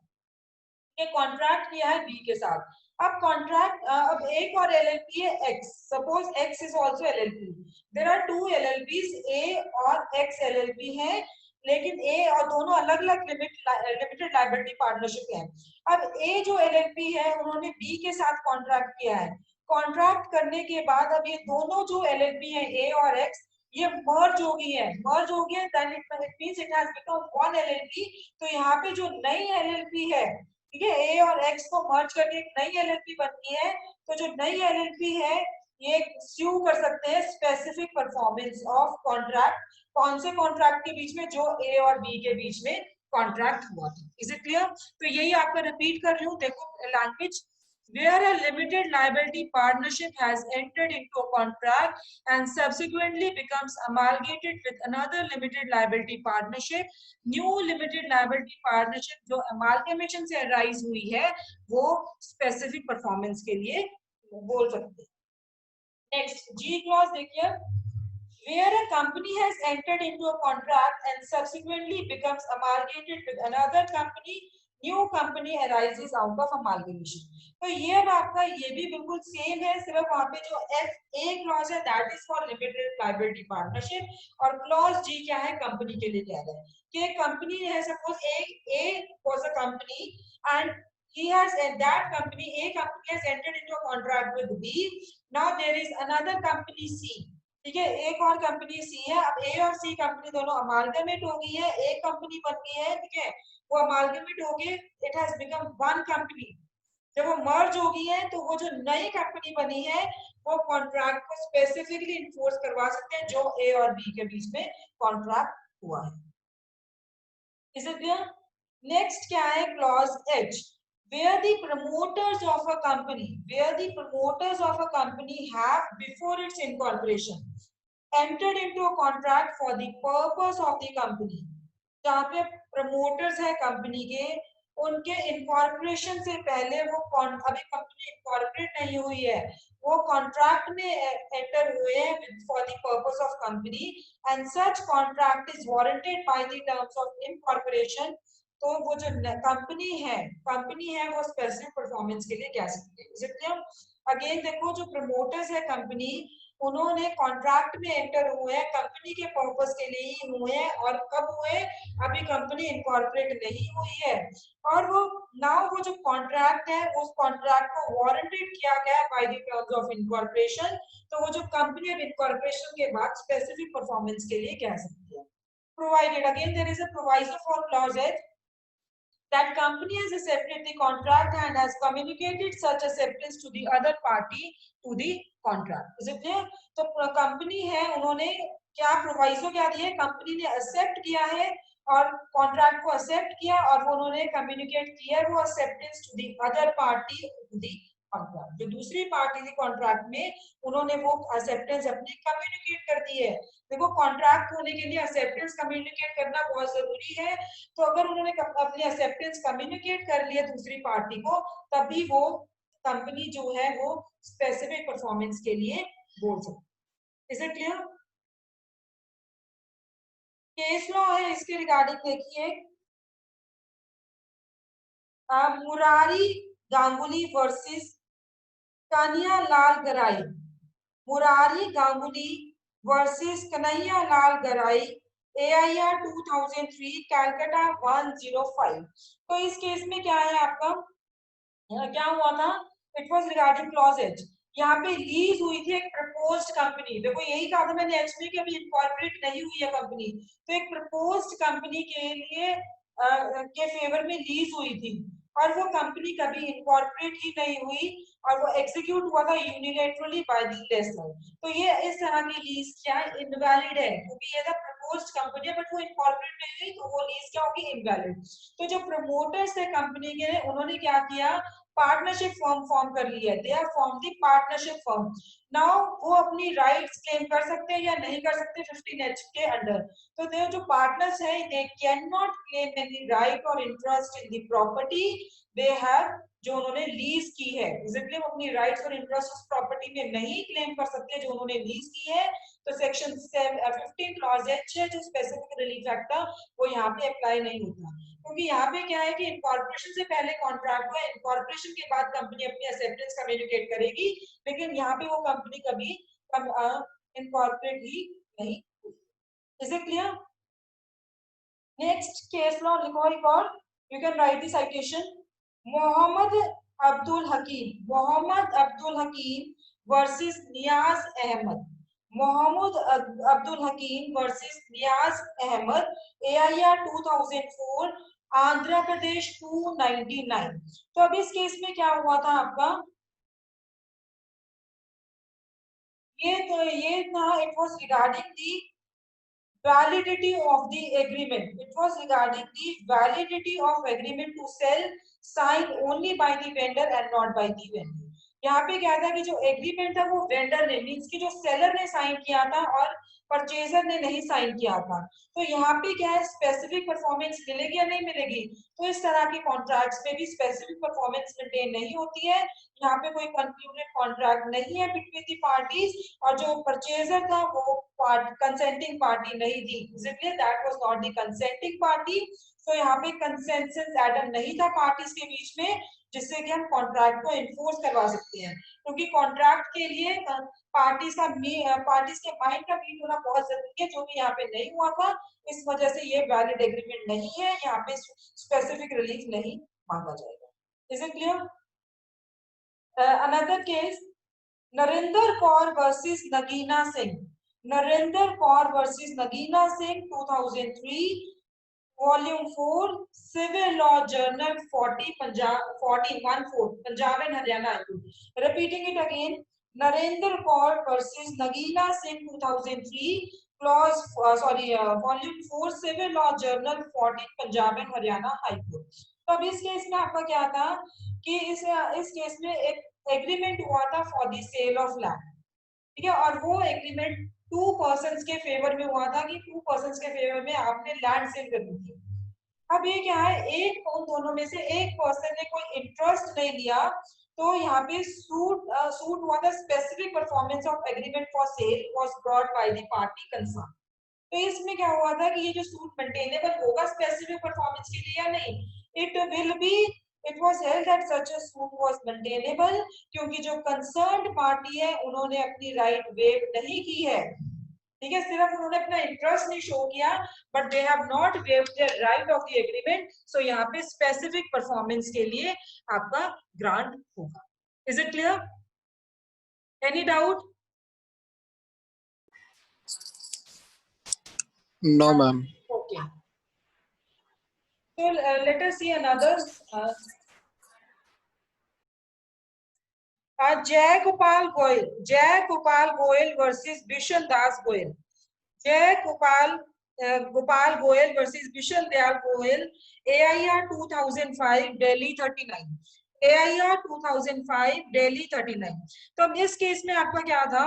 ये कॉन्ट्रैक्ट किया है बी के साथ। अब कॉन्ट्रैक्ट, अब एक और एलएलपी है X, suppose X is also LLP, there are two LLPs, A और एक्स एलएलपी है, लेकिन ए और दोनों अलग अलग लिमिटेड लायबिलिटी पार्टनरशिप है। अब ए जो एलएलपी है, उन्होंने बी के साथ कॉन्ट्रैक्ट किया है, कॉन्ट्रैक्ट करने के बाद अब ये दोनों जो एलएलपी है, ए और एक्स, ये मर्ज हो गई है, मर्ज हो गई है, then it means it has become one LLP. तो यहाँ पे जो नई एलएलपी है, ठीक है, ए और एक्स को मर्ज करके एक नई एलएलपी बनती है, तो जो नई एलएलपी है ये स्यू कर सकते हैं स्पेसिफिक परफॉर्मेंस ऑफ कॉन्ट्रैक्ट, कौन से कॉन्ट्रैक्ट के बीच में, जो ए और बी के बीच में कॉन्ट्रैक्ट हुआ था। Is it clear? तो यही आपका रिपीट कर रही हूँ, देखो language. Where a limited liability partnership has entered into a contract and subsequently becomes amalgamated with another limited liability partnership, new limited liability partnership जो amalgamation से arise हुई है वो specific performance के लिए बोल सकते हैं। Next, G clause देखिए, where a company has entered into a contract and subsequently becomes amalgamated with another company, new company arises out of amalgamation। तो ये अब आपका ये भी बिल्कुल सेम है, सिर्फ वहां पे जो F A क्लॉज है that is for limited liability partnership और क्लॉज G क्या है, कंपनी के लिए कह रहा है कि कंपनी है, suppose A was a company and he has that company A company has entered into a contract with B, now there is another company C, ठीक है, एक और कंपनी सी है। अब ए और सी कंपनी दोनों अमालगमेट हो गई है, एक कंपनी बन गई है, ठीक है, वो अमालगमेट हो गए, it has become one company. जब वो मर्ज हो गई है तो वो जो नई कंपनी बनी है वो कॉन्ट्रैक्ट को स्पेसिफिकली इन्फोर्स करवा सकते हैं जो ए और बी के बीच में कॉन्ट्रैक्ट हुआ है। Is it clear? नेक्स्ट क्या है, clause H, where the promoters of a company have before its incorporation entered into a contract for the purpose of the company, जहाँ पे प्रमोटर्स है कंपनी के, उनके इनकॉर्पोरेशन से पहले वो अभी कंपनी इनकॉर्पोरेट नहीं हुई है, वो कॉन्ट्रैक्ट में एंटर हुए हैं for the purpose of company and such contract is warranted by the terms of incorporation. तो वो जो कंपनी है वो स्पेसिफिक परफॉर्मेंस के लिए कह सकते हैं। अगेन देखो, जो प्रमोटर्स है कंपनी, उन्होंने कॉन्ट्रैक्ट में एंटर हुए हैं कंपनी के पर्पस के लिए ही हुए हैं, और कब हुए, अभी कंपनी इनकॉर्पोरेट नहीं हुई है, और वो नाउ वो जो कॉन्ट्रैक्ट है उस कॉन्ट्रैक्ट को वारंटेड किया गया by the terms of incorporation. तो वो जो कंपनी अब इनकॉर्पोरेशन के बाद स्पेसिफिक परफॉर्मेंस के लिए कह सकती है। Provided, again there is a proviso for clause H that company has accepted the contract and has communicated such acceptance to the other party to the contract। is it clear? तो कंपनी है, उन्होंने क्या प्रोवाइजो क्या दिए, कंपनी ने एक्सेप्ट किया है और कॉन्ट्रैक्ट को एक्सेप्ट किया और वो उन्होंने कम्युनिकेट किया वो acceptance to the other party to the contract, जो दूसरी पार्टी थी कॉन्ट्रैक्ट में उन्होंने वो एक्सेप्टेंस अपनी कम्युनिकेट कर दी है। देखो कॉन्ट्रैक्ट होने के लिए एक्सेप्टेंस कम्युनिकेट करना बहुत जरूरी है, तो अगर उन्होंने अपनी एक्सेप्टेंस कम्युनिकेट कर लिया दूसरी पार्टी को, तभी वो कंपनी जो है वो स्पेसिफिक परफॉर्मेंस के लिए बोल सकती है। Is it clear? Case law है इसके रिगार्डिंग देखिए, मुरारी गांगुली वर्सेस कन्हैया लाल गराई, मुरारी गांगुली वर्सेस कन्हैया लाल गराई, AIR 2003 कैलकाटा 105। तो इस केस में क्या है आपका, क्या हुआ था, it was regarding clause H, यहाँ पे लीज हुई थी एक प्रपोज्ड कंपनी, देखो यही कहा था मैंने एच में कि अभी इनकॉर्पोरेट नहीं हुई है कंपनी, तो एक प्रपोज्ड कंपनी के लिए के फेवर में लीज हुई थी और वो कंपनी कभी इनकॉर्पोरेट ही नहीं हुई और वो एग्जीक्यूट हुआ था यूनिलैटरली बाय द लेसर। तो ये इस तरह की लीज क्या है, इनवैलिड है, क्योंकि ये था प्रपोज्ड कंपनी है बट वो इनकॉर्पोरेट नहीं हुई, तो वो लीज क्या होगी, इनवैलिड। तो जो प्रमोटर्स थे कंपनी के, उन्होंने क्या किया, पार्टनरशिप फॉर्म कर ली है, they are form the partnership firm. Now वो अपनी राइट्स क्लेम कर सकते हैं या नहीं कर सकते 15H के अंडर। तो दे जो पार्टनर्स है they can not claim any right और interest in the property they have, जो उन्होंने लीज की है, इसलिए वो अपनी राइट्स और इंटरेस्ट उस प्रॉपर्टी में नहीं क्लेम कर सकते जो उन्होंने लीज की है। तो सेक्शन 15 क्लॉज एच है जो स्पेसिफिक रिलीफ एक्ट था वो यहाँ पे अप्लाई नहीं होता, क्योंकि यहाँ पे क्या है कि इनकॉर्पोरेशन से पहले कॉन्ट्रैक्ट हुआ, इनकॉर्पोरेशन के बाद कंपनी अपनी एक्सेप्टेंस कम्युनिकेट करेगी, लेकिन यहाँ पे वो कंपनी कभी इनकॉर्पोरेट ही नहीं। Is it clear? Next case law लिखो एक और, you can write the citation. Mohammad Abdul Hakim versus Niyaz Ahmad, Mohammad Abdul Hakim versus Niyaz Ahmad, AIR 2004 Andhra Pradesh 299। तो अब इस केस में क्या हुआ था आपका, ये था, it was regarding the validity of the agreement. It was regarding the validity of agreement to sell signed only by the vendor and not by the vendor. यहाँ पे क्या था कि जो एग्रीमेंट था वो वेंडर ने मींस कि जो सेलर ने साइन किया था और परचेजर ने नहीं साइन किया था। तो यहाँ पे क्या है, स्पेसिफिक परफॉर्मेंस मिलेगी या नहीं मिलेगी? तो इस तरह के कॉन्ट्रैक्ट्स में भी स्पेसिफिक परफॉर्मेंस मेंटेन नहीं होती है। यहाँ पे कोई कंक्लूडेड कॉन्ट्रैक्ट नहीं है बिटवीन दी पार्टीज, और जो परचेजर था वो कंसेंटिंग पार्टी नहीं थी, इसलिए that was not the consenting party. तो यहाँ पे कंसेंसस एडम नहीं था पार्टीज के बीच में, जिससे कि हम कॉन्ट्रैक्ट को इन्फोर्स करवा सकते हैं, क्योंकि कॉन्ट्रैक्ट के लिए पार्टीज के माइंड का मीट होना बहुत जरूरी है, जो कि यहाँ पे नहीं हुआ था। इस वजह से ये वैलिड एग्रीमेंट नहीं है, यहाँ पे स्पेसिफिक रिलीफ नहीं मांगा जाएगा। Is it clear? Another case, Narendra Kaur versus Nagina Singh. Narendra Kaur versus Nagina Singh 2003, volume 4, civil law journal 40 Punjab and Haryana high court. Repeating it again, Narendra Kaur versus Nagina Singh 2003, volume 4, civil law journal 40 Punjab and Haryana high court. तो अब इस केस में आपका क्या था कि इस केस में एक एग्रीमेंट हुआ था for the sale of land, ठीक है, और वो एग्रीमेंट टू पर्संस के फेवर में हुआ था कि टू पर्संस के फेवर में आपने लैंड सेल करनी थी। अब ये क्या है, एक उन दोनों में से एक पर्सन ने कोई इंटरेस्ट नहीं लिया, तो यहाँ पे सूट हुआ था। Specific performance of agreement for sale was brought by the party concern. तो इसमें क्या हुआ था कि ये जो सूट मेंटेनेबल होगा स्पेसिफिक परफॉर्मेंस के लिए या नहीं? It will be, it was held that such a suit was maintainable, क्योंकि जो कंसर्न्ड पार्टी है उन्होंने अपनी राइट वेव नहीं की है, ठीक है, सिर्फ उन्होंने अपना इंटरेस्ट नहीं शो किया, but they have not waived their right of the agreement. So यहाँ पे स्पेसिफिक परफॉर्मेंस के लिए आपका ग्रांट होगा। Is it clear? Any doubt?
No, ma'am.
Okay. So let us see another. Jai Gopal Goyal versus Bishan Das Goyal. Jai Gopal Goyal versus Bishan Dayal Goyal, AIR 2005 Delhi 39। AIR 2005 Delhi 39। तो अब इस केस में आपका क्या था?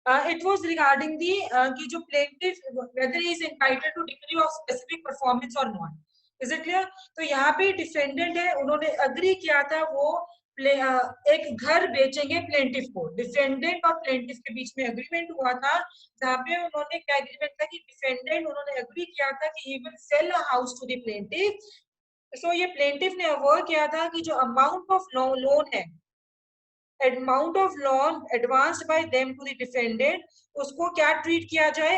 It was regarding the कि जो plaintiff whether he is entitled to degree of specific performance or not. Is it clear? तो यहाँ पे डिफेंडेंट है, उन्होंने अग्री किया था वो एक घर बेचेंगे प्लेंटिफ को। डिफेंडेंट और प्लेंटिफ के बीच में अग्रीमेंट हुआ था, जहाँ पे उन्होंने क्या एग्रीमेंट था कि डिफेंडेंट उन्होंने अग्री किया था कि he will sell a house to the plaintiff। सो ये प्लेंटिफ ने अवर किया था कि जो अमाउंट ऑफ लोन है, amount of loan advanced by them to the defendant, उसको क्या ट्रीट किया जाए?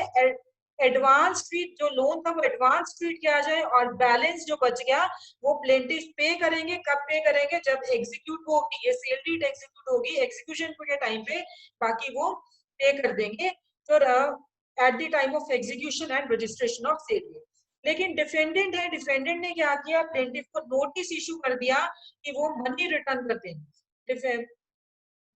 एडवांस ट्रीट, जो लोन था वो एडवांस ट्रीट किया जाए, और बैलेंस जो बच गया वो प्लेंटिफ पे करेंगे। कब पे करेंगे? जब एग्जीक्यूट होगी, ये सेल डीड एग्जीक्यूट होगी, एग्जीक्यूशन के टाइम पे बाकी वो पे कर देंगे, तो at the time of execution and registration of sale deed. लेकिन डिफेंडेंट है, डिफेंडेंट ने क्या किया? प्लेंटिफ को नोटिस इशू कर दिया कि वो मनी रिटर्न कर दें।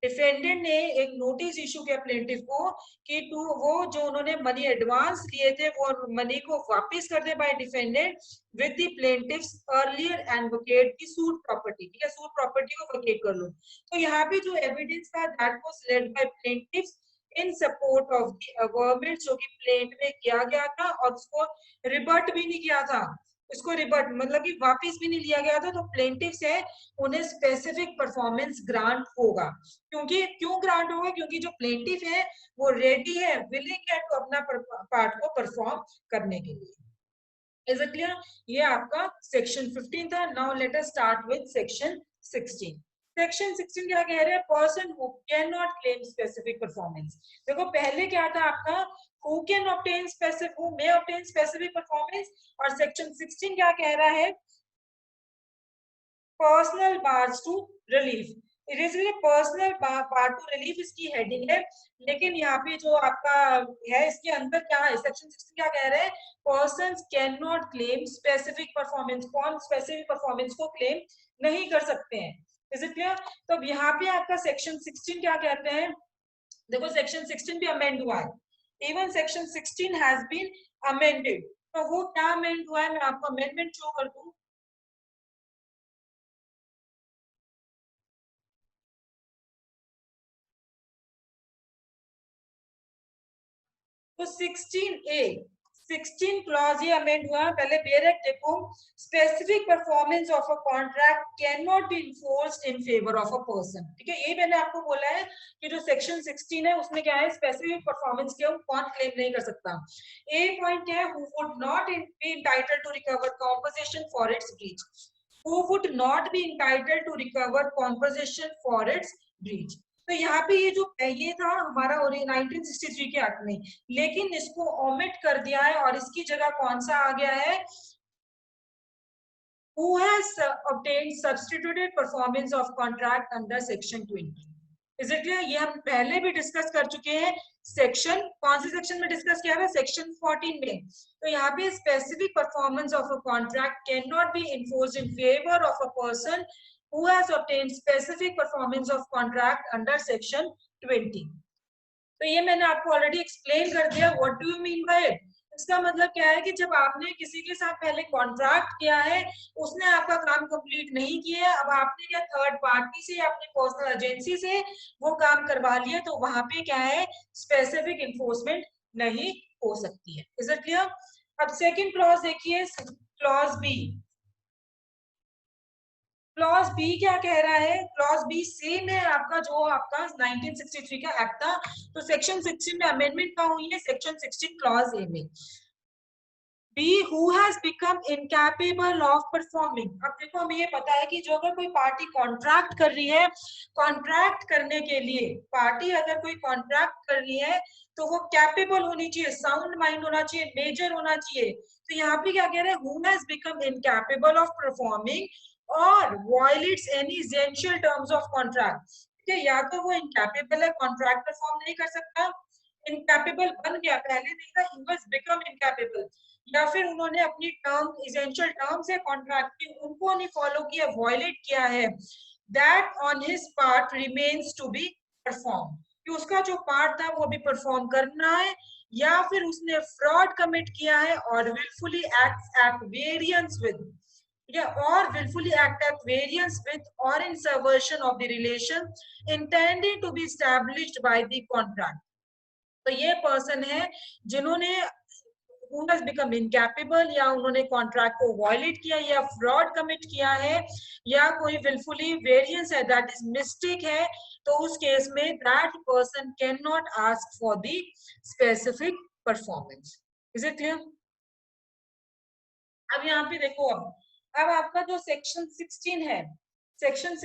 डिफेंडेंट ने एक नोटिस इशू किया प्लेंटिफ को कि वो जो उन्होंने मनी एडवांस लिए थे वो मनी को वापस कर दे by defendant with the plaintiff's earlier and vacate the suit property, ठीक है, सूट प्रॉपर्टी को वकेट कर लो। तो यहाँ पे जो एविडेंस था that was led by plaintiffs in support of the government, जो कि प्लेंट में किया गया था और उसको रिबर्ट भी नहीं किया था। इसको रिबर्ट मतलब कि वापस भी नहीं लिया गया था। तो प्लेंटिफ्स है, उन्हें स्पेसिफिक परफॉर्मेंस ग्रांट होगा। क्यों ग्रांट होगा? क्योंकि जो प्लेंटिफ है वो रेडी है, विलिंग है टू अपना पार्ट को परफॉर्म करने के लिए। Is it clear? ये आपका सेक्शन 15 था। Now let us start with section 16। Section 16 क्या कह रहे हैं? Person who can not claim specific performance. देखो पहले क्या था आपका? Who can obtain specific, who may obtain specific performance, और सेक्शन 16 क्या कह रहा है? Personal bars to relief. Personal part to relief इसकी हेडिंग है, लेकिन यहाँ पे जो आपका है इसके अंदर क्या है? सेक्शन 16 क्या कह रहे हैं? Persons can not claim specific performance. कौन स्पेसिफिक परफॉर्मेंस को क्लेम नहीं कर सकते हैं? Is it clear? तो अब यहाँ पे आपका सेक्शन 16 क्या कहते हैं? देखो सेक्शन 16 भी अमेंड हुआ है। even section 16 has been amended. तो वो क्या अमेंड हुआ है, मैं आपको अमेंडमेंट शो कर दूं. तो 16 क्लॉज ये अमेंड हुआ. पहले बेरेक देखो, specific performance of a contract can not be enforced in favour of a person. ठीक है, ये मैंने आपको बोला है कि जो सेक्शन 16 है उसमें क्या है, स्पेसिफिक परफॉर्मेंस के कौन क्लेम नहीं कर सकता. ए पॉइंट क्या है, who would not be entitled to recover compensation for its breach. Who would not be entitled to recover compensation for its breach. तो यहाँ पे ये जो ये था हमारा 1963 के एक्ट में, लेकिन इसको ओमिट कर दिया है और इसकी जगह कौन सा आ गया है, who has obtained substituted performance of contract under section 20. Is it clear? ये हम पहले भी डिस्कस कर चुके हैं. सेक्शन कौन से सेक्शन में डिस्कस किया था, सेक्शन 14 में. तो यहाँ पे specific performance of a contract can not be enforced in favour of a person who has obtained specific performance of contract under section 20. तो ये मैंने आपको ऑलरेडी एक्सप्लेन कर दिया. What do you mean by it. इसका मतलब क्या है कि जब आपने किसी के साथ पहले कॉन्ट्रैक्ट किया है, उसने आपका काम कंप्लीट नहीं किया है, अब आपने क्या थर्ड पार्टी से या अपनी पर्सनल एजेंसी से वो काम करवा लिया, तो वहां पे क्या है, स्पेसिफिक इन्फोर्समेंट नहीं हो सकती है. Is it clear. अब सेकंड क्लॉज देखिए, क्लॉज बी. क्लॉज बी क्या कह रहा है, क्लॉज बी सेम है आपका जो आपका 1963 का एक्ट था. तो सेक्शन 16 में अमेंडमेंट कहाँ हुई है, सेक्शन 16 क्लॉज ए में. B, who has become incapable of performing. अब देखो हमें ये पता है कि जो अगर कोई पार्टी कॉन्ट्रैक्ट कर रही है, कॉन्ट्रैक्ट करने के लिए पार्टी अगर कोई कॉन्ट्रैक्ट कर रही है तो वो कैपेबल होनी चाहिए, साउंड माइंड होना चाहिए, मेजर होना चाहिए. तो यहाँ पे क्या कह रहे हैं, who has become incapable of performing और violates any essential terms of contract. ठीक है, या तो वो इनकैपेबल है, कॉन्ट्रैक्ट परफॉर्म नहीं कर सकता, इनकैपेबल बन गया, पहले नहीं था, ही वाज बिकम इनकैपेबल, या फिर उन्होंने अपनी टर्म एसेंशियल टर्म्स है कॉन्ट्रैक्ट की उनको नहीं फॉलो किया, वायलेट किया है, that on his part remains to be perform. कि उसका जो पार्ट था वो भी परफॉर्म करना है, या फिर उसने फ्रॉड कमिट किया है और wilfully act at variance with, or willfully act at variance with or in subversion of the relation intended to be established by the contract. तो ये पर्सन है जिन्होंने who has become incapable, या उन्होंने कॉन्ट्रैक्ट को वायलेट किया, या फ्रॉड कमिट किया है, या कोई विलफुली वेरिएंस है, दैट इज मिस्टेक है, तो उस केस में that person can not ask for the specific performance. Is it clear. अब यहाँ पे देखो, अब आपका जो सेक्शन 16 है, सेक्शन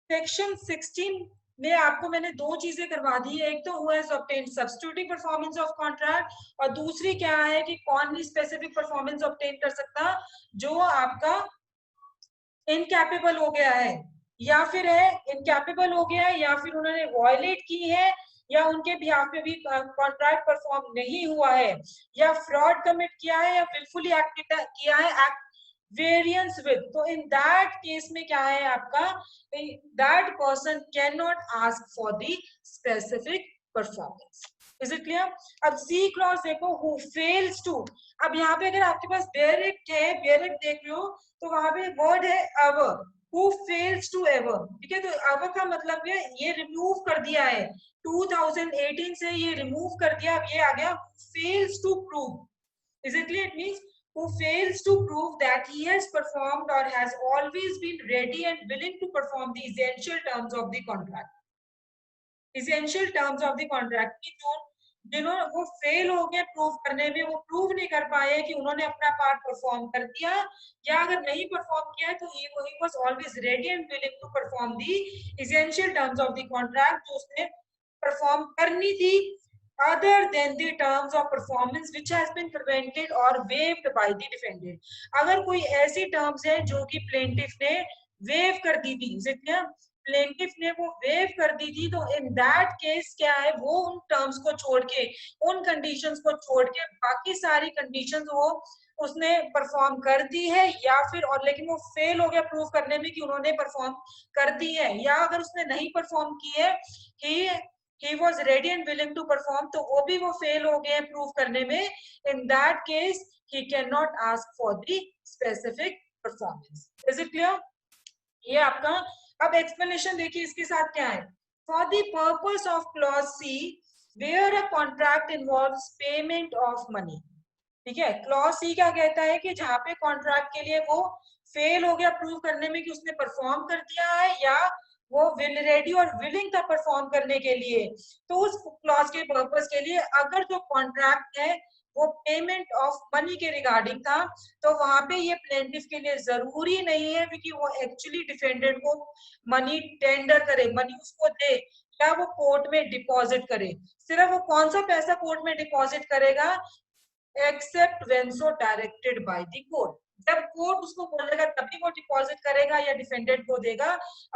सेक्शन 16 में आपको मैंने दो चीजें करवा दी है. एक तो who has obtained substitutive performance of contract, और दूसरी क्या है कि कौन भी स्पेसिफिक परफॉर्मेंस ऑब्टेन कर सकता, जो आपका इनकैपेबल हो गया है, या फिर है इनकैपेबल हो गया है, या फिर उन्होंने वायलेट की है, या उनके बिहाफ पे भी कॉन्ट्रैक्ट परफॉर्म नहीं हुआ है, या फ्रॉड कमिट किया है, या विलफुली एक्ट किया है एक्ट वेरिएंस विद. तो इन दैट केस में क्या है आपका, that person can not ask for the specific performance. Is it clear. अब सी क्लॉज देखो, हु फेल्स टू. अब यहाँ पे अगर आपके पास बेयरेक्ट है, बेयरेक्ट देख लो, तो वहां पे वर्ड है aver, who fails to aver. ठीक है, तो एवर का मतलब है ये रिमूव कर दिया है 2018 से, ये रिमूव कर दिया, अब ये आ गया fails to prove. Is it clear? It means who fails to prove that he has performed or has always been ready and willing to perform the essential terms of the contract. Essential terms of the contract की जो जिन्होंने वो फेल हो गए प्रूव करने में, वो प्रूव नहीं कर पाए कि उन्होंने अपना पार्ट परफॉर्म कर दिया, या अगर नहीं परफॉर्म किया है तो he was always ready and willing to perform the essential terms of the contract, जो उसने परफॉर्म करनी थी, other than the terms of performance which has been prevented or waived by the defendant. अगर कोई ऐसी टर्म्स है जो कि प्लेंटिफ ने वेव कर दी थी, जितने प्लेंटिफ ने वो वेव कर दी थी, तो इन दैट केस क्या है, वो उन टर्म्स को छोड़ के, उन कंडीशंस को छोड़ के बाकी सारी कंडीशंस वो उसने परफॉर्म कर दी है या फिर और लेकिन वो फेल हो गया प्रूव करने में कि उन्होंने परफॉर्म कर दी है, या अगर उसने नहीं परफॉर्म की है, he was ready and willing to perform, तो वो भी वो फेल हो गए प्रूव करने में, in that case he cannot ask for the specific performance. Is it clear? ये आपका अब एक्सप्लेनेशन देखिए इसके साथ क्या है. For the purpose of clause C, where a contract involves payment of money, ठीक है, क्लॉज सी क्या कहता है कि जहां पे कॉन्ट्रैक्ट के लिए वो फेल हो गया प्रूव करने में कि उसने परफॉर्म कर दिया है या वो विल रेडी और विलिंग था परफॉर्म करने के लिए, तो उस क्लॉज के पर्पस के लिए अगर जो कॉन्ट्रैक्ट है वो पेमेंट ऑफ मनी के रिगार्डिंग था, तो वहां पे ये प्लेंटिफ के लिए जरूरी नहीं है कि वो एक्चुअली डिफेंडेंट को मनी टेंडर करे, मनी उसको दे या वो कोर्ट में डिपॉजिट करे. सिर्फ वो कौन सा पैसा कोर्ट में डिपॉजिट करेगा, except when so directed by the court, जब कोर्ट उसको बोलेगा तभी वो डिपॉजिट करेगा या डिफेंडेंट को देगा,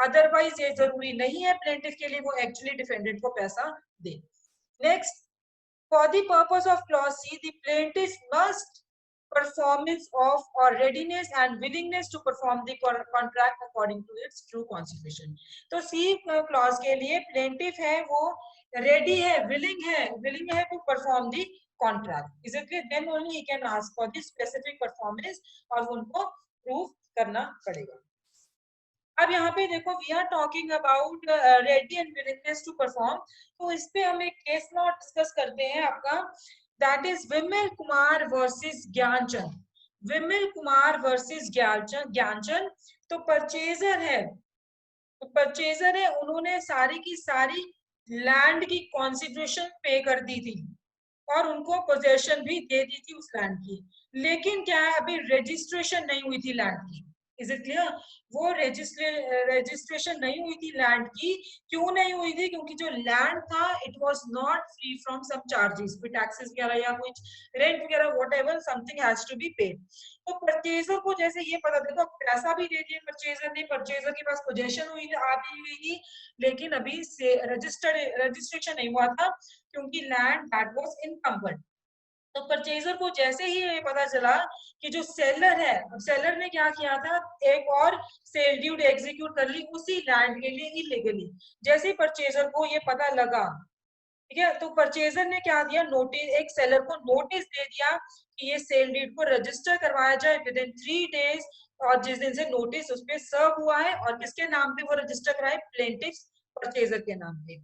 अदरवाइज ये जरूरी नहीं है प्लेंटिफ के लिए वो एक्चुअली डिफेंडेंट को पैसा दे. Next, for the purpose of clause C the plaintiff must performance of or readiness and willingness to perform the contract according to its true constitution. तो सी क्लॉज के लिए प्लेंटिफ है वो रेडी है, willing है to perform the contract. Is it clear? Then only he can ask for the specific performance और उनको प्रूव करना पड़ेगा. अब यहाँ पे देखो we are talking about ready and willingness to perform, तो इस पे हम एक केस लॉ डिस्कस करते हैं आपका, that is Vimal Kumar versus Gyanchand. Vimal Kumar versus Gyanchand. तो परचेजर है, उन्होंने सारी की सारी लैंड की कॉन्सिडरेशन पे कर दी थी और उनको पोजेशन भी दे दी थी उस लैंड की, लेकिन क्या है अभी रजिस्ट्रेशन नहीं हुई थी लैंड की. Is it clear? वो रजिस्ट्रेशन नहीं हुई थी लैंड की. क्यों नहीं हुई थी? क्योंकि जो लैंड था it was not free from some charges, कोई टैक्सेस वगैरह या कुछ रेंट वगैरह whatever something has to be paid. तो परचेजर को जैसे ये पता, देखो पैसा भी दे दिया परचेजर ने, परचेजर के पास पोजेशन हुई आ भी हुई थी, लेकिन अभी से रजिस्ट्रेशन नहीं हुआ था क्योंकि लैंड दैट वाज इनकम्बर्ड. तो परचेजर को जैसे ही ये पता चला कि जो सेलर है, सेलर ने क्या किया था, एक और सेल ड्यूड एग्जीक्यूट कर ली उसी लैंड के लिए इलीगली. जैसे ही परचेजर को ये पता लगा, ठीक है, तो परचेजर ने क्या दिया, नोटिस, एक सेलर को नोटिस दे दिया कि ये सेल डीड को रजिस्टर करवाया जाए विद इन 3 डेज, और जिस दिन से नोटिस उस पर सर्व हुआ है और किसके नाम पे वो रजिस्टर कराए, प्लेंटिफ परचेजर के नाम पे.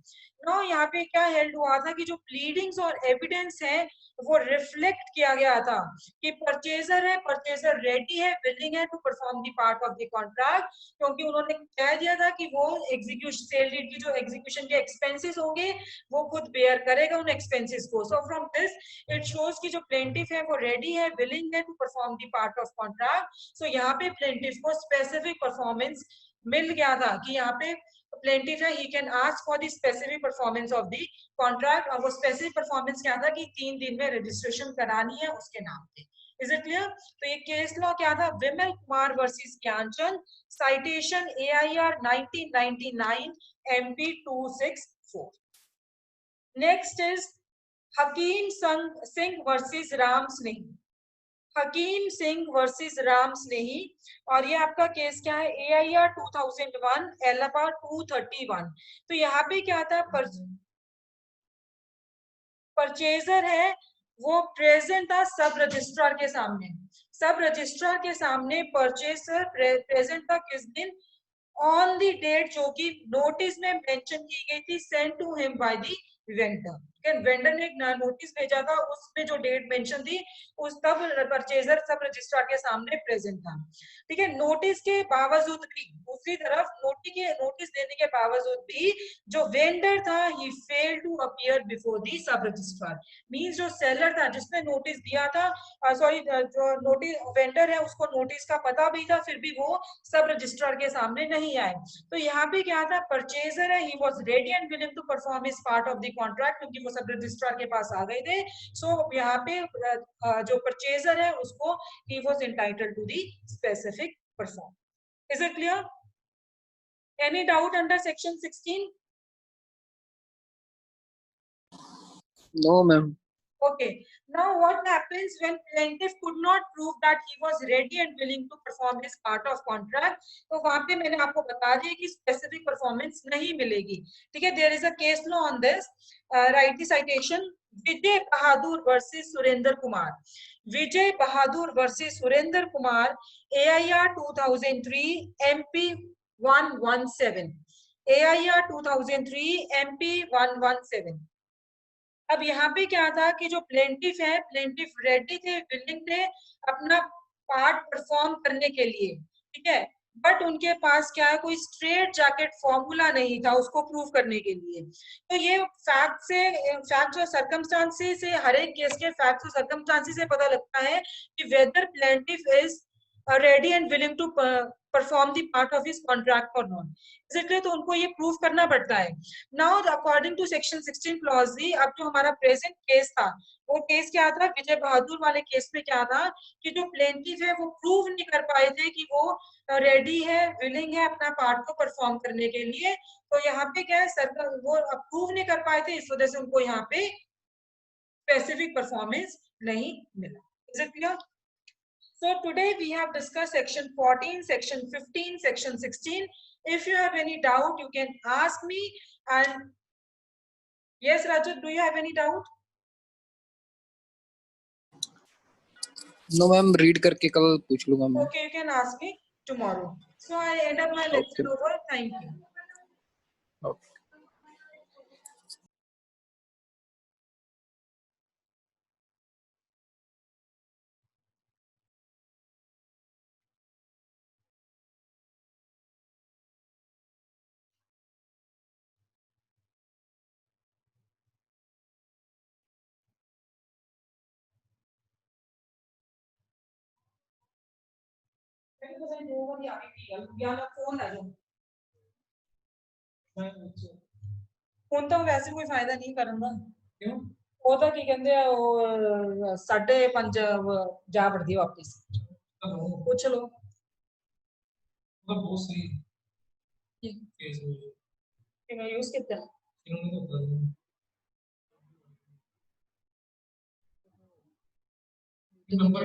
नो यहाँ पे क्या हेल्ड हुआ था कि जो प्लीडिंग्स और एविडेंस है वो रिफ्लेक्ट किया गया था कि परचेजर है, परचेजर रेडी है, विलिंग है to perform the part of the contract, क्योंकि उन्होंने कह दिया था कि वो एग्जीक्यूशन सेल डीड की जो एग्जीक्यूशन के एक्सपेंसेस होंगे वो खुद बेयर करेगा उन एक्सपेंसेस को. So from this it shows कि जो प्लेंटिफ है वो रेडी है, विलिंग है to perform the part of contract. So यहाँ पे प्लेंटिफ को स्पेसिफिक परफॉर्मेंस मिल गया था कि यहाँ पे प्लेंटिफ है, he can ask for the specific performance of the contract, और वो स्पेसिफिक परफॉर्मेंस क्या था कि 3 दिन में रजिस्ट्रेशन करानी है उसके नाम पे. Is it clear? तो ये केस लॉ क्या था, Vimal Kumar versus Gyanchand, citation AIR 1999 MP 264. Next is Hakim Singh versus Ram Snehi. Hakim Singh versus Ram Snehi, और ये आपका केस क्या है, AIR 2001 LFR 231. तो यहाँ पे क्या था, परचेजर है वो प्रेजेंट था सब रजिस्ट्रार के सामने, सब रजिस्ट्रार के सामने परचेजर प्रेजेंट था किस दिन, ऑन द डेट जो कि नोटिस में मेंशन की गई थी, send to him by the vendor. Vendor ने एक नोटिस भेजा था, उसमें जो डेट मेंशन थी उस तब परचेजर सब रजिस्ट्रार के सामने प्रेजेंट था. ठीक है, नोटिस के बावजूद भी, दूसरी तरफ नोटिस देने के बावजूद भी जो वेंडर था ही fail to appear before the sub registrar. Means जो सेलर था जिसने नोटिस दिया था, सॉरी जो नोटिस वेंडर है उसको नोटिस का पता भी था, फिर भी वो सब रजिस्ट्रार के सामने नहीं आए. तो यहाँ पे क्या था, परचेजर है, he was ready and willing to perform his part of the contract, क्योंकि वो सब रजिस्ट्रार के पास आ गए थे. सो यहाँ पे जो परचेजर है उसको he was entitled to the specific perform. Is it clear? Any doubt under section 16?
No, ma'am.
Okay. Now what happens when plaintiff could not prove that he was ready and willing to perform his part of contract? तो वहां पे मैंने आपको बता दिया कि specific performance नहीं मिलेगी. ठीक है. There is a case law on this. Write the citation. Vijay Bahadur versus Surinder Kumar. Vijay Bahadur versus Surinder Kumar. AIR 2003 MP 117. AIR 2003 MP 117. अब यहाँ पे क्या था कि जो प्लेंटिफ है, प्लेंटिफ रेडी थे, विलिंग थे अपना पार्ट परफॉर्म करने के लिए, ठीक है, बट उनके पास क्या है, कोई स्ट्रेट जैकेट फॉर्मूला नहीं था उसको प्रूव करने के लिए. तो ये फैक्ट और सर्कमस्टांसेस से, हर एक केस के फैक्ट और सर्कमस्टांसेस से पता लगता है कि whether plaintiff is ready and willing to perform the part of his contract or not. इसलिए तो उनको ये प्रूव करना पड़ता है. Now according to section 16 clause D, अब जो हमारा प्रेजेंट केस था, वो केस क्या था, विजय बहादुर वाले केस में क्या था कि जो प्लेंटिफ है वो प्रूव नहीं कर पाए थे कि वो रेडी है, विलिंग है अपना पार्ट को परफॉर्म करने के लिए. तो यहाँ पे क्या है, सरकार वो प्रूव नहीं कर पाए थे, इस वजह से उनको यहाँ पे स्पेसिफिक परफॉर्मेंस नहीं मिला. Is it clear? So today we have discussed section 14, section 15, section 16. If you have any doubt, you can ask me. And yes, Rajat, do you have any doubt?
No ma'am, read करके कल पूछ लूंगा मैं.
Okay, you can ask me tomorrow. So I end up my lecture over. Thank you.
Okay.
Phone तो वैसे कोई फायदा नहीं करना. क्यों? वो तो की कहते हैं वो 5:30 जा पड़ती है वापस. पूछ लो. बहुत सही केस है. मैं यूज कितना नंबर